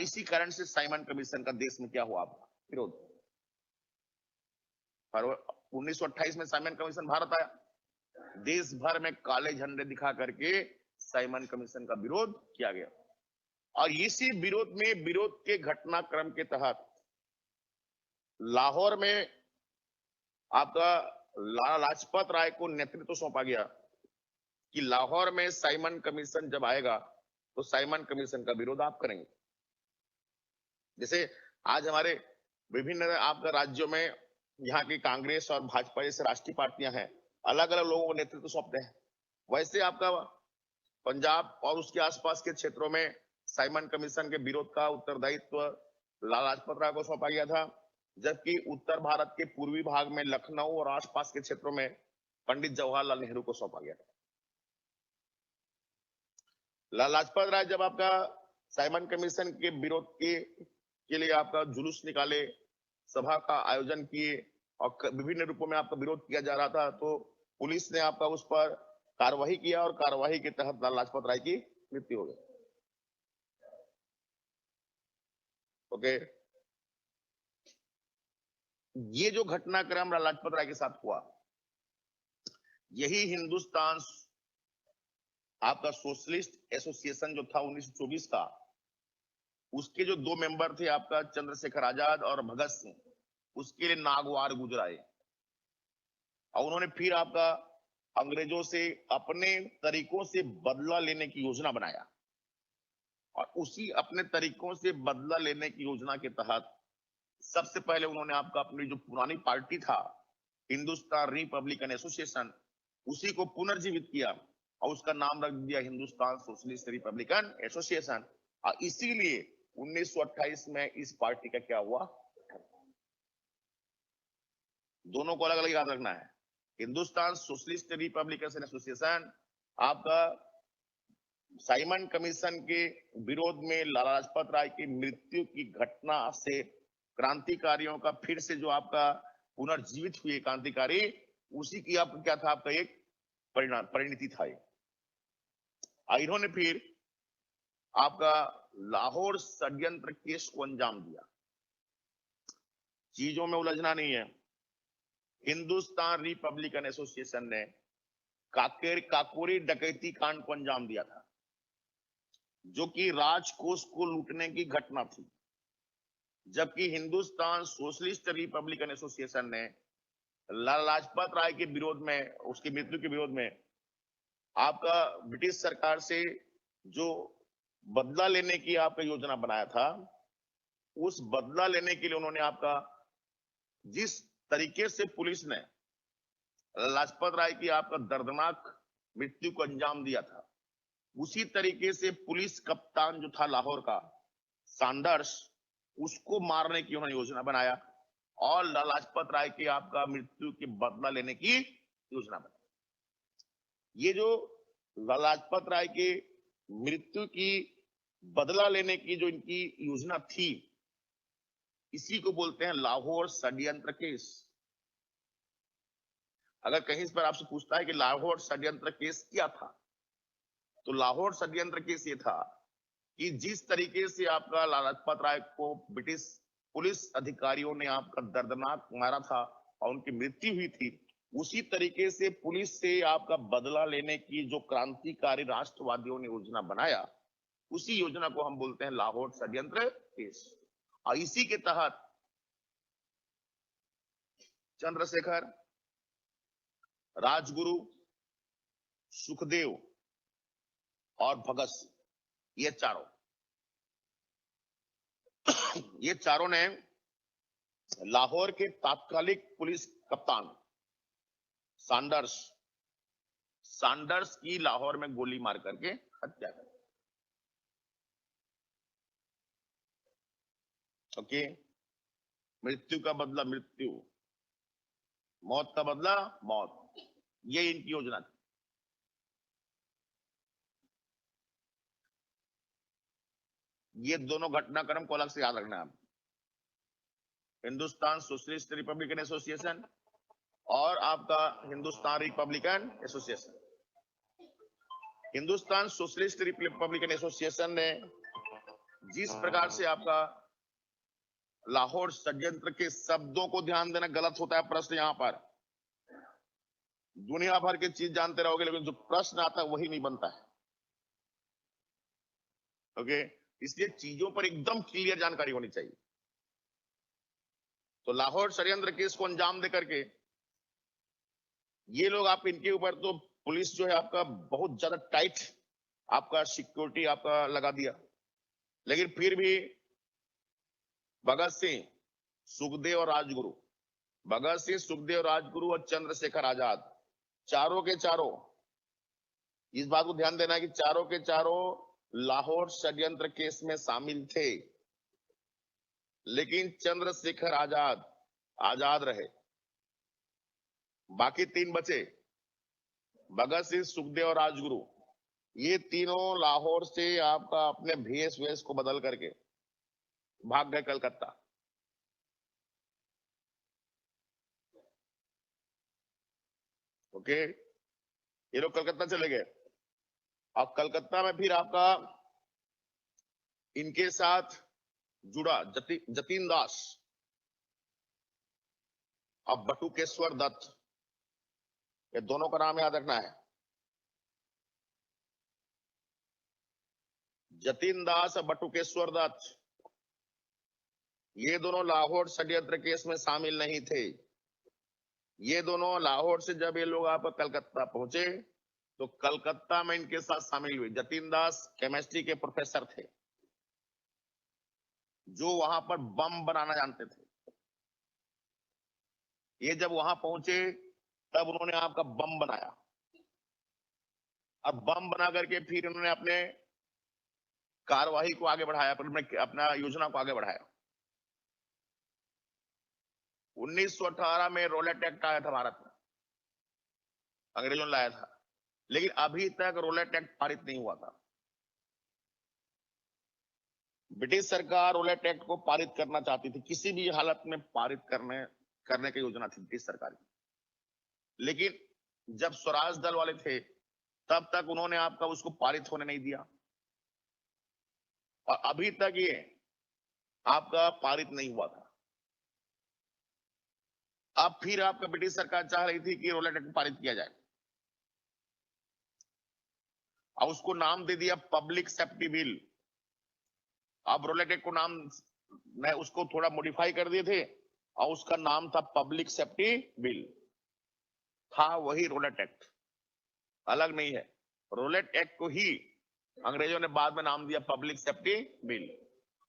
इसी कारण से साइमन कमीशन का देश में क्या हुआ, आपका विरोध। 1928 में साइमन कमीशन भारत आया, देश भर में काले झंडे दिखा करके साइमन कमीशन का विरोध किया गया। और इसी विरोध के घटनाक्रम के तहत लाहौर में आपका लाला लाजपत राय को नेतृत्व सौंपा गया कि लाहौर में साइमन कमीशन जब आएगा तो साइमन कमीशन का विरोध आप करेंगे। जैसे आज हमारे विभिन्न आपका राज्यों में यहाँ की कांग्रेस और भाजपा जैसे राष्ट्रीय पार्टियां हैं, अलग अलग लोगों को नेतृत्व सौंपते हैं, वैसे आपका पंजाब और उसके आसपास के क्षेत्रों में साइमन कमीशन के विरोध का उत्तरदायित्व लाला लाजपत राय को सौंपा गया था, जबकि उत्तर भारत के पूर्वी भाग में लखनऊ और आसपास के क्षेत्रों में पंडित जवाहरलाल नेहरू को सौंपा गया था। लाला लाजपत राय जब आपका साइमन कमीशन के विरोध के लिए आपका जुलूस निकाले, सभा का आयोजन किए और विभिन्न रूपों में आपका विरोध किया जा रहा था, तो पुलिस ने आपका उस पर कार्रवाई किया और कार्रवाई के तहत लाला लाजपत राय की मृत्यु हो गई। ओके, ये जो घटनाक्रम लाला लाजपत राय के साथ हुआ, यही हिंदुस्तान आपका सोशलिस्ट एसोसिएशन जो था 1924 का, उसके जो 2 मेंबर थे आपका चंद्रशेखर आजाद और भगत सिंह, उसके लिए नागवार गुजराए और उन्होंने फिर आपका अंग्रेजों से अपने तरीकों से बदला लेने की योजना बनाया। और उसी अपने तरीकों से बदला लेने की योजना के तहत सबसे पहले उन्होंने आपका अपनी जो पुरानी पार्टी था हिंदुस्तान रिपब्लिकन एसोसिएशन, उसी को पुनर्जीवित किया और उसका नाम रख दिया हिंदुस्तान सोशलिस्ट रिपब्लिकन एसोसिएशन। और इसीलिए 1928 में इस पार्टी का क्या हुआ, दोनों को अलग अलग याद रखना है। हिंदुस्तान सोशलिस्ट रिपब्लिकन एसोसिएशन आपका साइमन कमीशन के विरोध में लाला लाजपत राय की मृत्यु की घटना से क्रांतिकारियों का फिर से जो आपका पुनर्जीवित हुए क्रांतिकारी, उसी की आपका क्या था, आपका एक परिणति था ये। इन्होंने फिर आपका लाहौर षड्यंत्र केस को अंजाम दिया। चीजों में उलझना नहीं है। हिंदुस्तान रिपब्लिकन एसोसिएशन ने काकोरी डकैती कांड को अंजाम दिया था, जो कि राजकोष को लूटने की घटना थी, जबकि हिंदुस्तान सोशलिस्ट रिपब्लिकन एसोसिएशन ने लाला लाजपत राय के विरोध में, उसकी मृत्यु के विरोध में आपका ब्रिटिश सरकार से जो बदला लेने की आपका योजना बनाया था, उस बदला लेने के लिए उन्होंने आपका जिस तरीके से पुलिस ने लाजपत राय की आपका दर्दनाक मृत्यु को अंजाम दिया था, उसी तरीके से पुलिस कप्तान जो था लाहौर का सैंडर्स, उसको मारने की उन्होंने योजना बनाया और लाजपत राय की आपका मृत्यु की बदला लेने की योजना बनाई। ये जो लाजपत राय के मृत्यु की बदला लेने की जो इनकी योजना थी, इसी को बोलते हैं लाहौर षड्यंत्र केस। अगर कहीं इस पर आपसे पूछता है कि लाहौर षड्यंत्र केस क्या था, तो लाहौर षड्यंत्र केस ये था कि जिस तरीके से आपका लाजपत राय को ब्रिटिश पुलिस अधिकारियों ने आपका दर्दनाक मारा था और उनकी मृत्यु हुई थी, उसी तरीके से पुलिस से आपका बदला लेने की जो क्रांतिकारी राष्ट्रवादियों ने योजना बनाया, उसी योजना को हम बोलते हैं लाहौर षड्यंत्र केस। और इसी के तहत चंद्रशेखर, राजगुरु, सुखदेव और भगत सिंह, ये चारों ने लाहौर के तात्कालिक पुलिस कप्तान सैंडर्स की लाहौर में गोली मार करके हत्या कर। ओके, मृत्यु का बदला मृत्यु, मौत का बदला मौत, ये इनकी योजना थी। ये दोनों घटनाक्रम को अलग से याद रखना है। हिंदुस्तान सोशलिस्ट रिपब्लिकन एसोसिएशन और आपका Hindustan Republican association. Hindustan socialist Republican association ने जिस प्रकार से आपका लाहौर षड्यंत्र के शब्दों को ध्यान देना गलत होता है, प्रश्न यहां पर दुनिया भर की चीज जानते रहोगे, लेकिन जो प्रश्न आता है वही नहीं बनता है। ओके, इसलिए चीजों पर एकदम क्लियर जानकारी होनी चाहिए। तो लाहौर षड्यंत्र केस को अंजाम दे करके ये लोग, आप इनके ऊपर तो पुलिस जो है आपका बहुत ज्यादा टाइट आपका सिक्योरिटी आपका लगा दिया, लेकिन फिर भी भगत सिंह, सुखदेव और राजगुरु, भगत सिंह, सुखदेव, राजगुरु और चंद्रशेखर आजाद, चारों के चारों, इस बात को ध्यान देना कि चारों के चारों लाहौर षड्यंत्र केस में शामिल थे, लेकिन चंद्रशेखर आजाद रहे। बाकी तीन बचे, भगत सिंह, सुखदेव और राजगुरु, ये तीनों लाहौर से आपका अपने भेष को बदल करके भाग गए कलकत्ता। ओके, ये लोग कलकत्ता चले गए और कलकत्ता में फिर आपका इनके साथ जुड़ा जतीन दास और बटुकेश्वर दत्त, ये दोनों का नाम याद रखना है। जतीन दास और बटुकेश्वर दत्त, ये दोनों लाहौर षड्यंत्र केस में शामिल नहीं थे। ये दोनों लाहौर से जब ये लोग आप कलकत्ता पहुंचे तो कलकत्ता में इनके साथ शामिल हुए। जतीन दास केमिस्ट्री के प्रोफेसर थे जो वहां पर बम बनाना जानते थे। ये जब वहां पहुंचे तब उन्होंने आपका बम बनाया और बम बना करके फिर उन्होंने अपने कार्यवाही को आगे बढ़ाया, अपना योजना को आगे बढ़ाया। 1918 में रोलेट एक्ट आया था भारत में, अंग्रेजों ने लाया था, लेकिन अभी तक रोलेट एक्ट पारित नहीं हुआ था। ब्रिटिश सरकार रोलेट एक्ट को पारित करना चाहती थी, किसी भी हालत में पारित करने की योजना थी ब्रिटिश सरकार की। लेकिन जब स्वराज दल वाले थे तब तक उन्होंने आपका उसको पारित होने नहीं दिया, और अभी तक ये आपका पारित नहीं हुआ था। अब फिर आपका ब्रिटिश सरकार चाह रही थी कि रोलेट एक्ट पारित किया जाए, और उसको नाम दे दिया पब्लिक सेफ्टी बिल। अब रोलेट एक्ट को नाम मैं उसको थोड़ा मॉडिफाई कर दिए थे, और उसका नाम था पब्लिक सेफ्टी बिल। था वही रोलेट एक्ट, अलग नहीं है। रोलेट एक्ट को ही अंग्रेजों ने बाद में नाम दिया पब्लिक सेफ्टी बिल,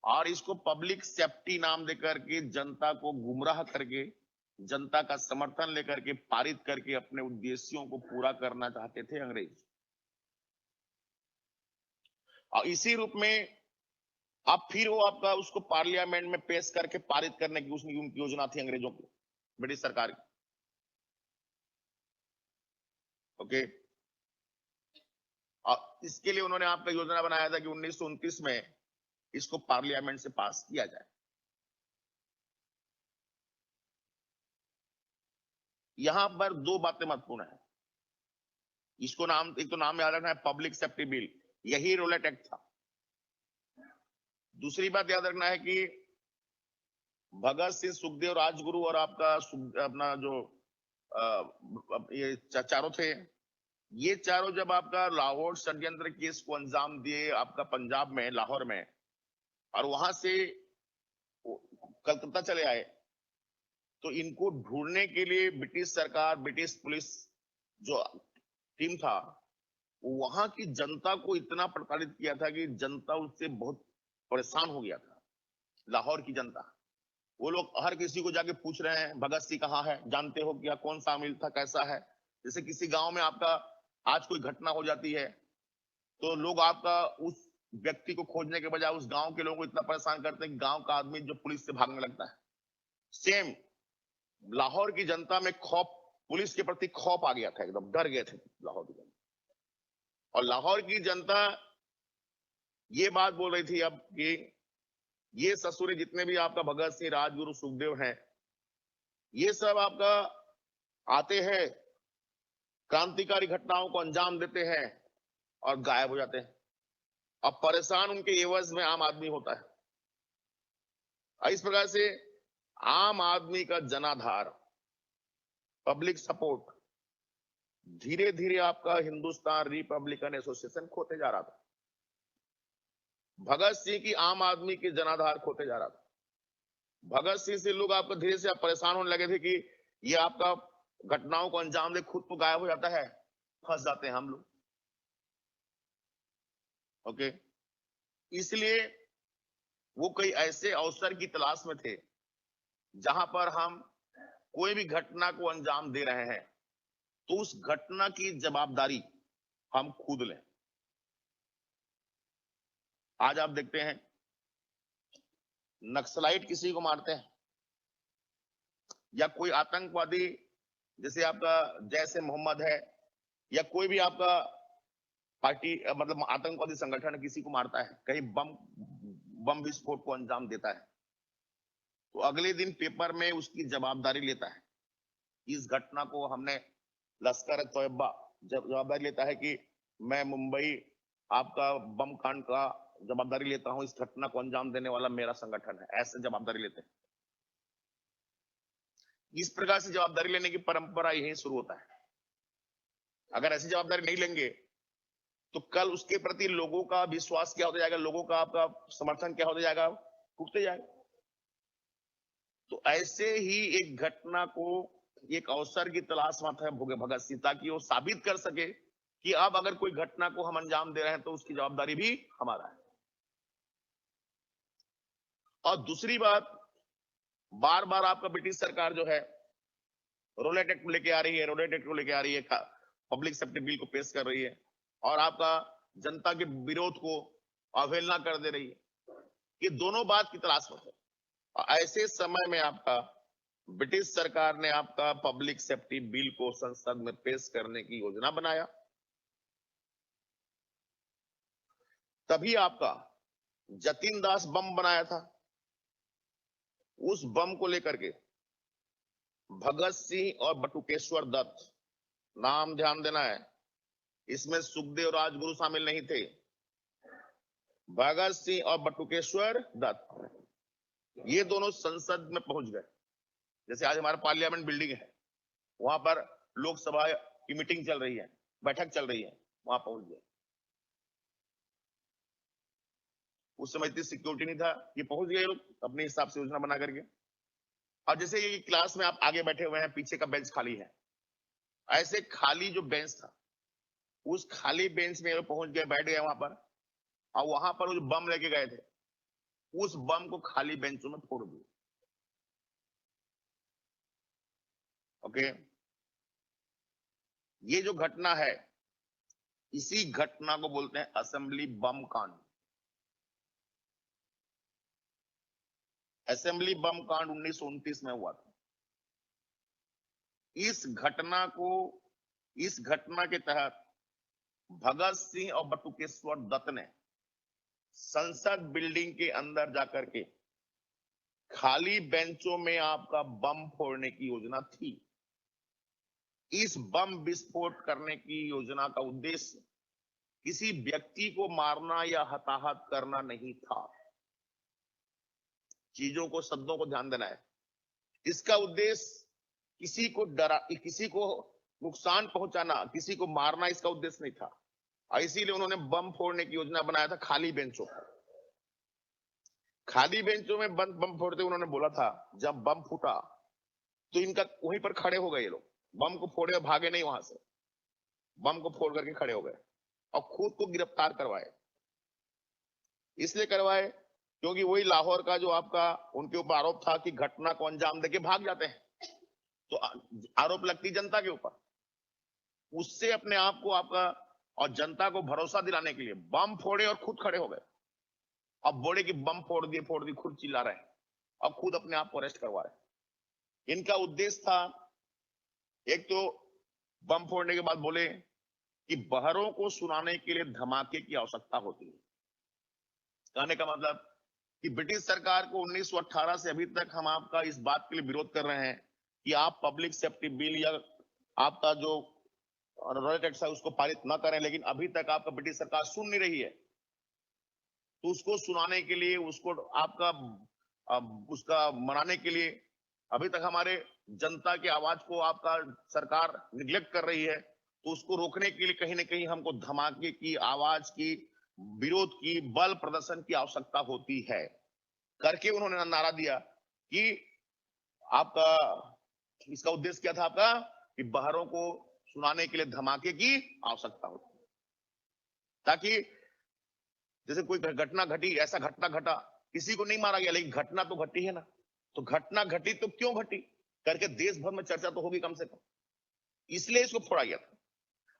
और इसको पब्लिक सेफ्टी नाम देकर के जनता को गुमराह करके, जनता का समर्थन लेकर के पारित करके अपने उद्देश्यों को पूरा करना चाहते थे अंग्रेज। और इसी रूप में अब फिर वो आपका उसको पार्लियामेंट में पेश करके पारित करने की उसकी उनकी योजना थी अंग्रेजों की, ब्रिटिश सरकार की। ओके, और इसके लिए उन्होंने आपका योजना बनाया था कि 1929 में इसको पार्लियामेंट से पास किया जाए। यहां पर दो बातें महत्वपूर्ण है। इसको नाम, एक तो नाम याद रखना है पब्लिक सेफ्टी बिल, यही रोलेट एक्ट था। दूसरी बात याद रखना है कि भगत सिंह, सुखदेव, राजगुरु और आपका अपना जो ये चारों थे, ये चारों जब आपका लाहौर षड्यंत्र केस को अंजाम दिए आपका पंजाब में, लाहौर में, और वहां से कलकत्ता चले आए, तो इनको ढूंढने के लिए ब्रिटिश सरकार, ब्रिटिश पुलिस जो टीम था, वहां की जनता को इतना प्रताड़ित किया था कि जनता उससे बहुत परेशान हो गया था। लाहौर की जनता, वो लोग हर किसी को जाके पूछ रहे हैं भगत सिंह कहाँ है, जानते हो क्या, कौन शामिल था, कैसा है। जैसे किसी गांव में आपका आज कोई घटना हो जाती है, तो लोग आपका उस व्यक्ति को खोजने के बजाय उस गांव के लोगों को इतना परेशान करते हैं कि गांव का आदमी जो पुलिस से भागने लगता है। सेम लाहौर की जनता में खौफ, पुलिस के प्रति खौफ आ गया था, एकदम डर गए थे लाहौर की जनता। और लाहौर की जनता ये बात बोल रही थी अब कि ये ससुरे जितने भी आपका भगत सिंह, राजगुरु, सुखदेव हैं, ये सब आपका आते हैं, क्रांतिकारी घटनाओं को अंजाम देते हैं और गायब हो जाते हैं। अब परेशान उनके एवज में आम आदमी होता है। इस प्रकार से आम आदमी का जनाधार, पब्लिक सपोर्ट धीरे धीरे आपका हिंदुस्तान रिपब्लिकन एसोसिएशन खोते जा रहा था। भगत सिंह की आम आदमी की जनाधार खोते जा रहा था। भगत सिंह से लोग आपको धीरे से परेशान होने लगे थे कि ये आपका घटनाओं को अंजाम दे, खुद तो गायब हो जाता है, फंस जाते हैं हम लोग। ओके, इसलिए वो कई ऐसे अवसर की तलाश में थे जहां पर हम कोई भी घटना को अंजाम दे रहे हैं तो उस घटना की जवाबदारी हम खुद लें। आज आप देखते हैं नक्सलाइट किसी को मारते हैं, या कोई आतंकवादी जैसे आपका जैसे मोहम्मद है, या कोई भी आपका पार्टी मतलब आतंकवादी संगठन किसी को मारता है, कहीं बम विस्फोट को अंजाम देता है, तो अगले दिन पेपर में उसकी जवाबदारी लेता है। इस घटना को हमने, लश्कर तोयबा जवाबदारी लेता है कि मैं मुंबई आपका बम कांड का जवाबदारी लेता हूं, इस घटना को अंजाम देने वाला मेरा संगठन है, ऐसे जवाबदारी लेते हैं। इस प्रकार से जवाबदारी लेने की परंपरा यही शुरू होता है। अगर ऐसी जवाबदारी नहीं लेंगे तो कल उसके प्रति लोगों का विश्वास क्या होता जाएगा, लोगों का आपका समर्थन क्या होता जाएगा, टूटते जाएगा। तो ऐसे ही एक घटना को एक अवसर की तलाश में था भगत सिंह, ताकि वो साबित कर सके कि अब अगर कोई घटना को हम अंजाम दे रहे हैं तो उसकी जवाबदारी भी हमारा है। और दूसरी बात, बार बार आपका ब्रिटिश सरकार जो है रोलेट एक्ट लेके आ रही है, रोलेट एक्ट को लेके आ रही है, पब्लिक सेफ्टी बिल को पेश कर रही है, और आपका जनता के विरोध को अवहेलना कर दे रही है। ये दोनों बात की तलाश में है। ऐसे समय में आपका ब्रिटिश सरकार ने आपका पब्लिक सेफ्टी बिल को संसद में पेश करने की योजना बनाया। तभी आपका जतिन दास बम बनाया था, उस बम को लेकर के भगत सिंह और बटुकेश्वर दत्त, नाम ध्यान देना है, इसमें सुखदेव राजगुरु शामिल नहीं थे, भगत सिंह और बटुकेश्वर दत्त, ये दोनों संसद में पहुंच गए। जैसे आज हमारा पार्लियामेंट बिल्डिंग है, वहां पर लोकसभा की मीटिंग चल रही है, बैठक चल रही है, वहां पहुंच गए। उस समय इतनी सिक्योरिटी नहीं था, ये पहुंच गए लोग अपने हिसाब से योजना बना करके। और जैसे ये क्लास में आप आगे बैठे हुए हैं, पीछे का बेंच खाली है, ऐसे खाली जो बेंच था, उस खाली बेंच में लोग पहुंच गए, बैठ गए वहां पर, और वहां पर वो जो बम लेके गए थे, उस बम को खाली बेंचों में फोड़ दिया। ओके, ये जो घटना है, इसी घटना को बोलते हैं असेंबली बम कांड। असेंबली बम कांड 1929 में हुआ था। इस घटना के तहत भगत सिंह और बटुकेश्वर दत्त ने संसद बिल्डिंग के अंदर जाकर के खाली बेंचों में आपका बम फोड़ने की योजना थी। इस बम विस्फोट करने की योजना का उद्देश्य किसी व्यक्ति को मारना या हताहत करना नहीं था। चीजों को, शब्दों को ध्यान देना है। इसका उद्देश्य किसी को नुकसान पहुंचाना, किसी को मारना, इसका उद्देश्य नहीं था। और इसीलिए उन्होंने बम फोड़ने की योजना बनाया था खाली बेंचों पर। खाली बेंचों में बम फोड़ते उन्होंने बोला था, जब बम फूटा तो इनका वहीं पर खड़े हो गए ये लोग, बम को फोड़े और भागे नहीं वहां से, बम को फोड़ करके खड़े हो गए और खुद को गिरफ्तार करवाए। इसलिए करवाए क्योंकि वही लाहौर का जो आपका उनके ऊपर आरोप था कि घटना को अंजाम देके भाग जाते हैं, तो आरोप लगती जनता के ऊपर। उससे अपने आप को आपका और जनता को भरोसा दिलाने के लिए बम फोड़े और खुद खड़े हो गए। अब बोले कि बम फोड़ दिए, खुद चिल्ला रहे हैं और खुद अपने आप को अरेस्ट करवा रहे हैं। इनका उद्देश्य था, एक तो बम फोड़ने के बाद बोले कि बहरों को सुनाने के लिए धमाके की आवश्यकता होती है। कहने का मतलब कि ब्रिटिश सरकार को 1918 से अभी तक हम आपका इस बात के लिए विरोध कर रहे हैं कि आप पब्लिक सेफ्टी बिल या आपका जो रॉयल टैक्स है उसको पारित न करें, लेकिन अभी तक आपका ब्रिटिश सरकार सुन नहीं रही है। तो उसको सुनाने के लिए, उसको आपका उसका मनाने के लिए अभी तक हमारे जनता की आवाज को आपका सरकार निग्लेक्ट कर रही है। तो उसको रोकने के लिए कहीं ना कहीं हमको धमाके की, आवाज की, विरोध की, बल प्रदर्शन की आवश्यकता होती है। करके उन्होंने नारा दिया कि आपका इसका उद्देश्य क्या था आपका, कि बहरों को सुनाने के लिए धमाके की आवश्यकता होती है, ताकि जैसे कोई घटना घटी, ऐसा घटना घटा, किसी को नहीं मारा गया लेकिन घटना तो घटी है ना, तो घटना घटी तो क्यों घटी करके देश भर में चर्चा तो होगी कम से कम, इसलिए इसको फोड़ा गया था।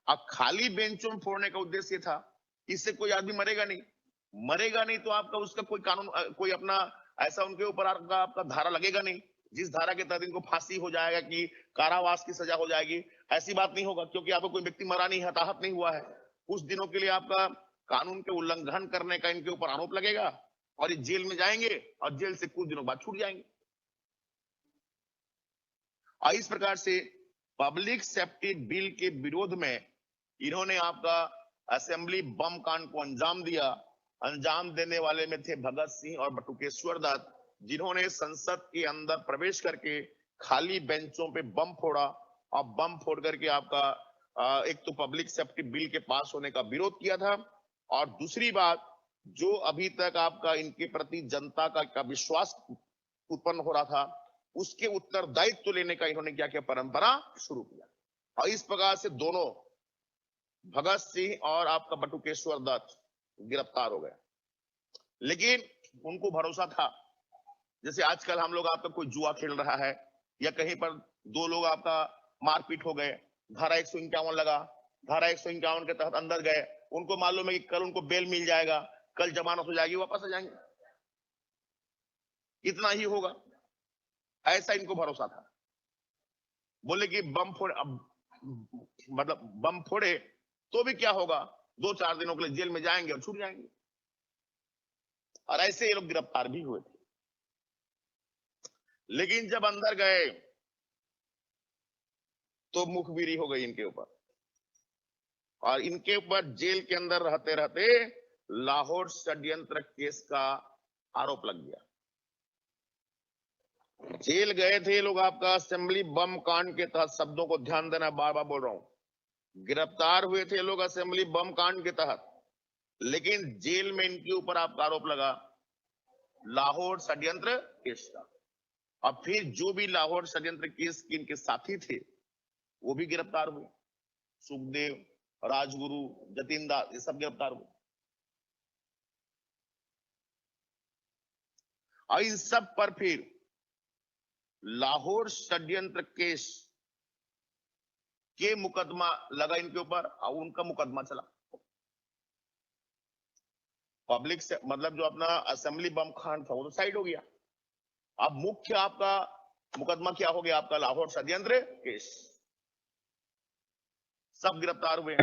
अब खाली बेंचों में फोड़ने का उद्देश्य था, इससे कोई आदमी मरेगा नहीं तो आपका उसका कोई कानून, कोई अपना ऐसा उनके ऊपर आपका धारा लगेगा नहीं, जिस धारा के तहत इनको फांसी हो जाएगा कि कारावास की सजा हो जाएगी, ऐसी बात नहीं होगा, क्योंकि आपको कोई व्यक्ति मरा नहीं, हताहत नहीं हुआ है। कुछ दिनों के लिए आपका कानून के उल्लंघन करने का इनके ऊपर आरोप लगेगा और ये जेल में जाएंगे और जेल से कुछ दिनों बाद छूट जाएंगे। और इस प्रकार से पब्लिक सेफ्टी बिल के विरोध में इन्होंने आपका असेंबली बम कांड को अंजाम दिया। अंजाम देने वाले में थे भगत सिंह और बटुकेश्वर दत्त, जिन्होंने संसद के अंदर प्रवेश करके खाली बेंचों पे बम फोड़ा और बम फोड़ करके आपका एक तो पब्लिक सेफ्टी बिल के पास होने का विरोध किया था, और दूसरी बात, जो अभी तक आपका इनके प्रति जनता का विश्वास उत्पन्न हो रहा था, उसके उत्तरदायित्व लेने का इन्होंने क्या किया, परंपरा शुरू किया। और इस प्रकार से दोनों भगत सिंह और आपका बटुकेश्वर दत्त गिरफ्तार हो गए। लेकिन उनको भरोसा था, जैसे आजकल हम लोग आपका कोई जुआ खेल रहा है या कहीं पर दो लोग आपका मारपीट हो गए, धारा 151 लगा, धारा 151 के तहत अंदर गए, उनको मालूम है कि कल उनको बेल मिल जाएगा, कल जमानत हो जाएगी, वापस आ जाएंगे, इतना ही होगा, ऐसा इनको भरोसा था। बोले कि बम फोड़े, मतलब बम फोड़े तो भी क्या होगा, 2-4 दिनों के लिए जेल में जाएंगे और छूट जाएंगे। और ऐसे ये लोग गिरफ्तार भी हुए थे। लेकिन जब अंदर गए तो मुखबिरी हो गई इनके ऊपर, और इनके ऊपर जेल के अंदर रहते रहते लाहौर षड्यंत्र केस का आरोप लग गया। जेल गए थे लोग आपका असेंबली बम कांड के तहत, शब्दों को ध्यान देना, बार बार बोल रहा हूं। गिरफ्तार हुए थे लोग असेंबली बम कांड के तहत, लेकिन जेल में इनके ऊपर आपका आरोप लगा लाहौर षड्यंत्र केस का। और फिर जो भी लाहौर षड्यंत्र केस के इनके साथी थे वो भी गिरफ्तार हुए, सुखदेव, राजगुरु, जतिन दास, ये सब गिरफ्तार हुए। और इन सब पर फिर लाहौर षड्यंत्र केस के मुकदमा लगा इनके ऊपर, और उनका मुकदमा चला। पब्लिक से मतलब जो अपना असेंबली बम कांड था वो तो साइड हो गया। अब मुख्य आपका मुकदमा क्या हो गया, आपका लाहौर षड्यंत्र केस। सब गिरफ्तार हुए,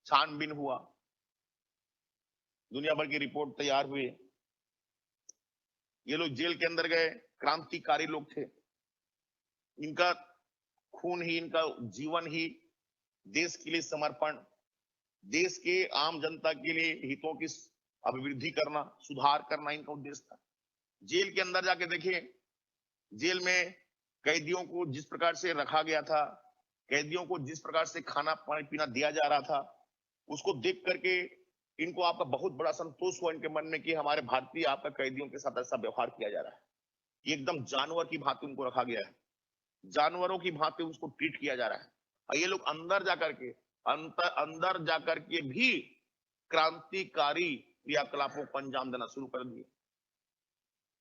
छानबीन हुआ, दुनिया भर की रिपोर्ट तैयार हुई। ये लोग जेल के अंदर गए, क्रांतिकारी लोग थे, इनका खून ही, इनका जीवन ही देश के लिए समर्पण, देश के आम जनता के लिए हितों की अभिवृद्धि करना, सुधार करना इनका उद्देश्य था। जेल के अंदर जाके देखिए, जेल में कैदियों को जिस प्रकार से रखा गया था, कैदियों को जिस प्रकार से खाना पानी पीना दिया जा रहा था, उसको देख करके इनको आपका बहुत बड़ा संतोष हुआ इनके मन में कि हमारे भारतीय आपका कैदियों के साथ ऐसा व्यवहार किया जा रहा है। एकदम जानवर की भांति उनको रखा गया है, जानवरों की भांति उसको ट्रीट किया जा रहा है। और ये लोग अंदर जाकर के भी क्रांतिकारी क्रियाकलापों को अंजाम देना शुरू कर दिए।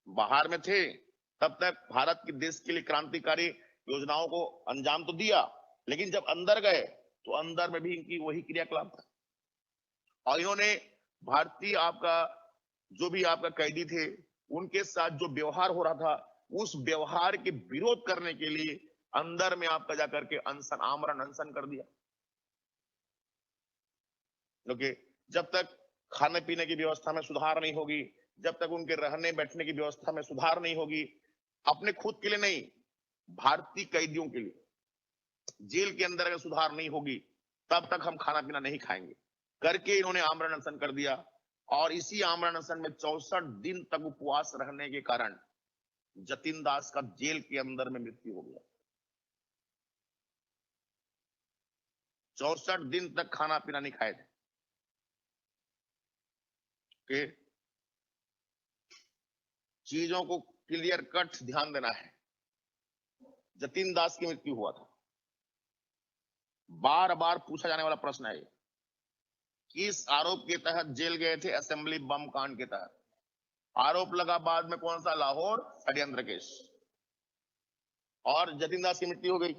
बाहर में थे तब तक भारत के देश के लिए क्रांतिकारी योजनाओं को अंजाम तो दिया, लेकिन जब अंदर गए तो अंदर में भी इनकी वही क्रियाकलाप था। और इन्होंने भारतीय आपका जो भी आपका कैदी थे उनके साथ जो व्यवहार हो रहा था, उस व्यवहार के विरोध करने के लिए अंदर में आपका जाकर के अनशन, आमरण अनशन कर दिया। क्योंकि जब तक खाने पीने की व्यवस्था में सुधार नहीं होगी, जब तक उनके रहने बैठने की व्यवस्था में सुधार नहीं होगी, अपने खुद के लिए नहीं, भारतीय कैदियों के लिए जेल के अंदर अगर सुधार नहीं होगी, तब तक हम खाना पीना नहीं खाएंगे करके इन्होंने आमरण अनशन कर दिया। और इसी आमरण अनशन में 64 दिन तक उपवास रहने के कारण जतिन दास का जेल के अंदर में मृत्यु हो गया। 64 दिन तक खाना पीना नहीं खाए थे। कि चीजों को क्लियर कट ध्यान देना है। जतिन दास की मृत्यु हुआ था। बार बार पूछा जाने वाला प्रश्न है, किस आरोप के तहत जेल गए थे? असेंबली बम कांड के तहत। आरोप लगा बाद में कौन सा? लाहौर षड्यंत्र केस। और जतिन दास की मृत्यु हो गई।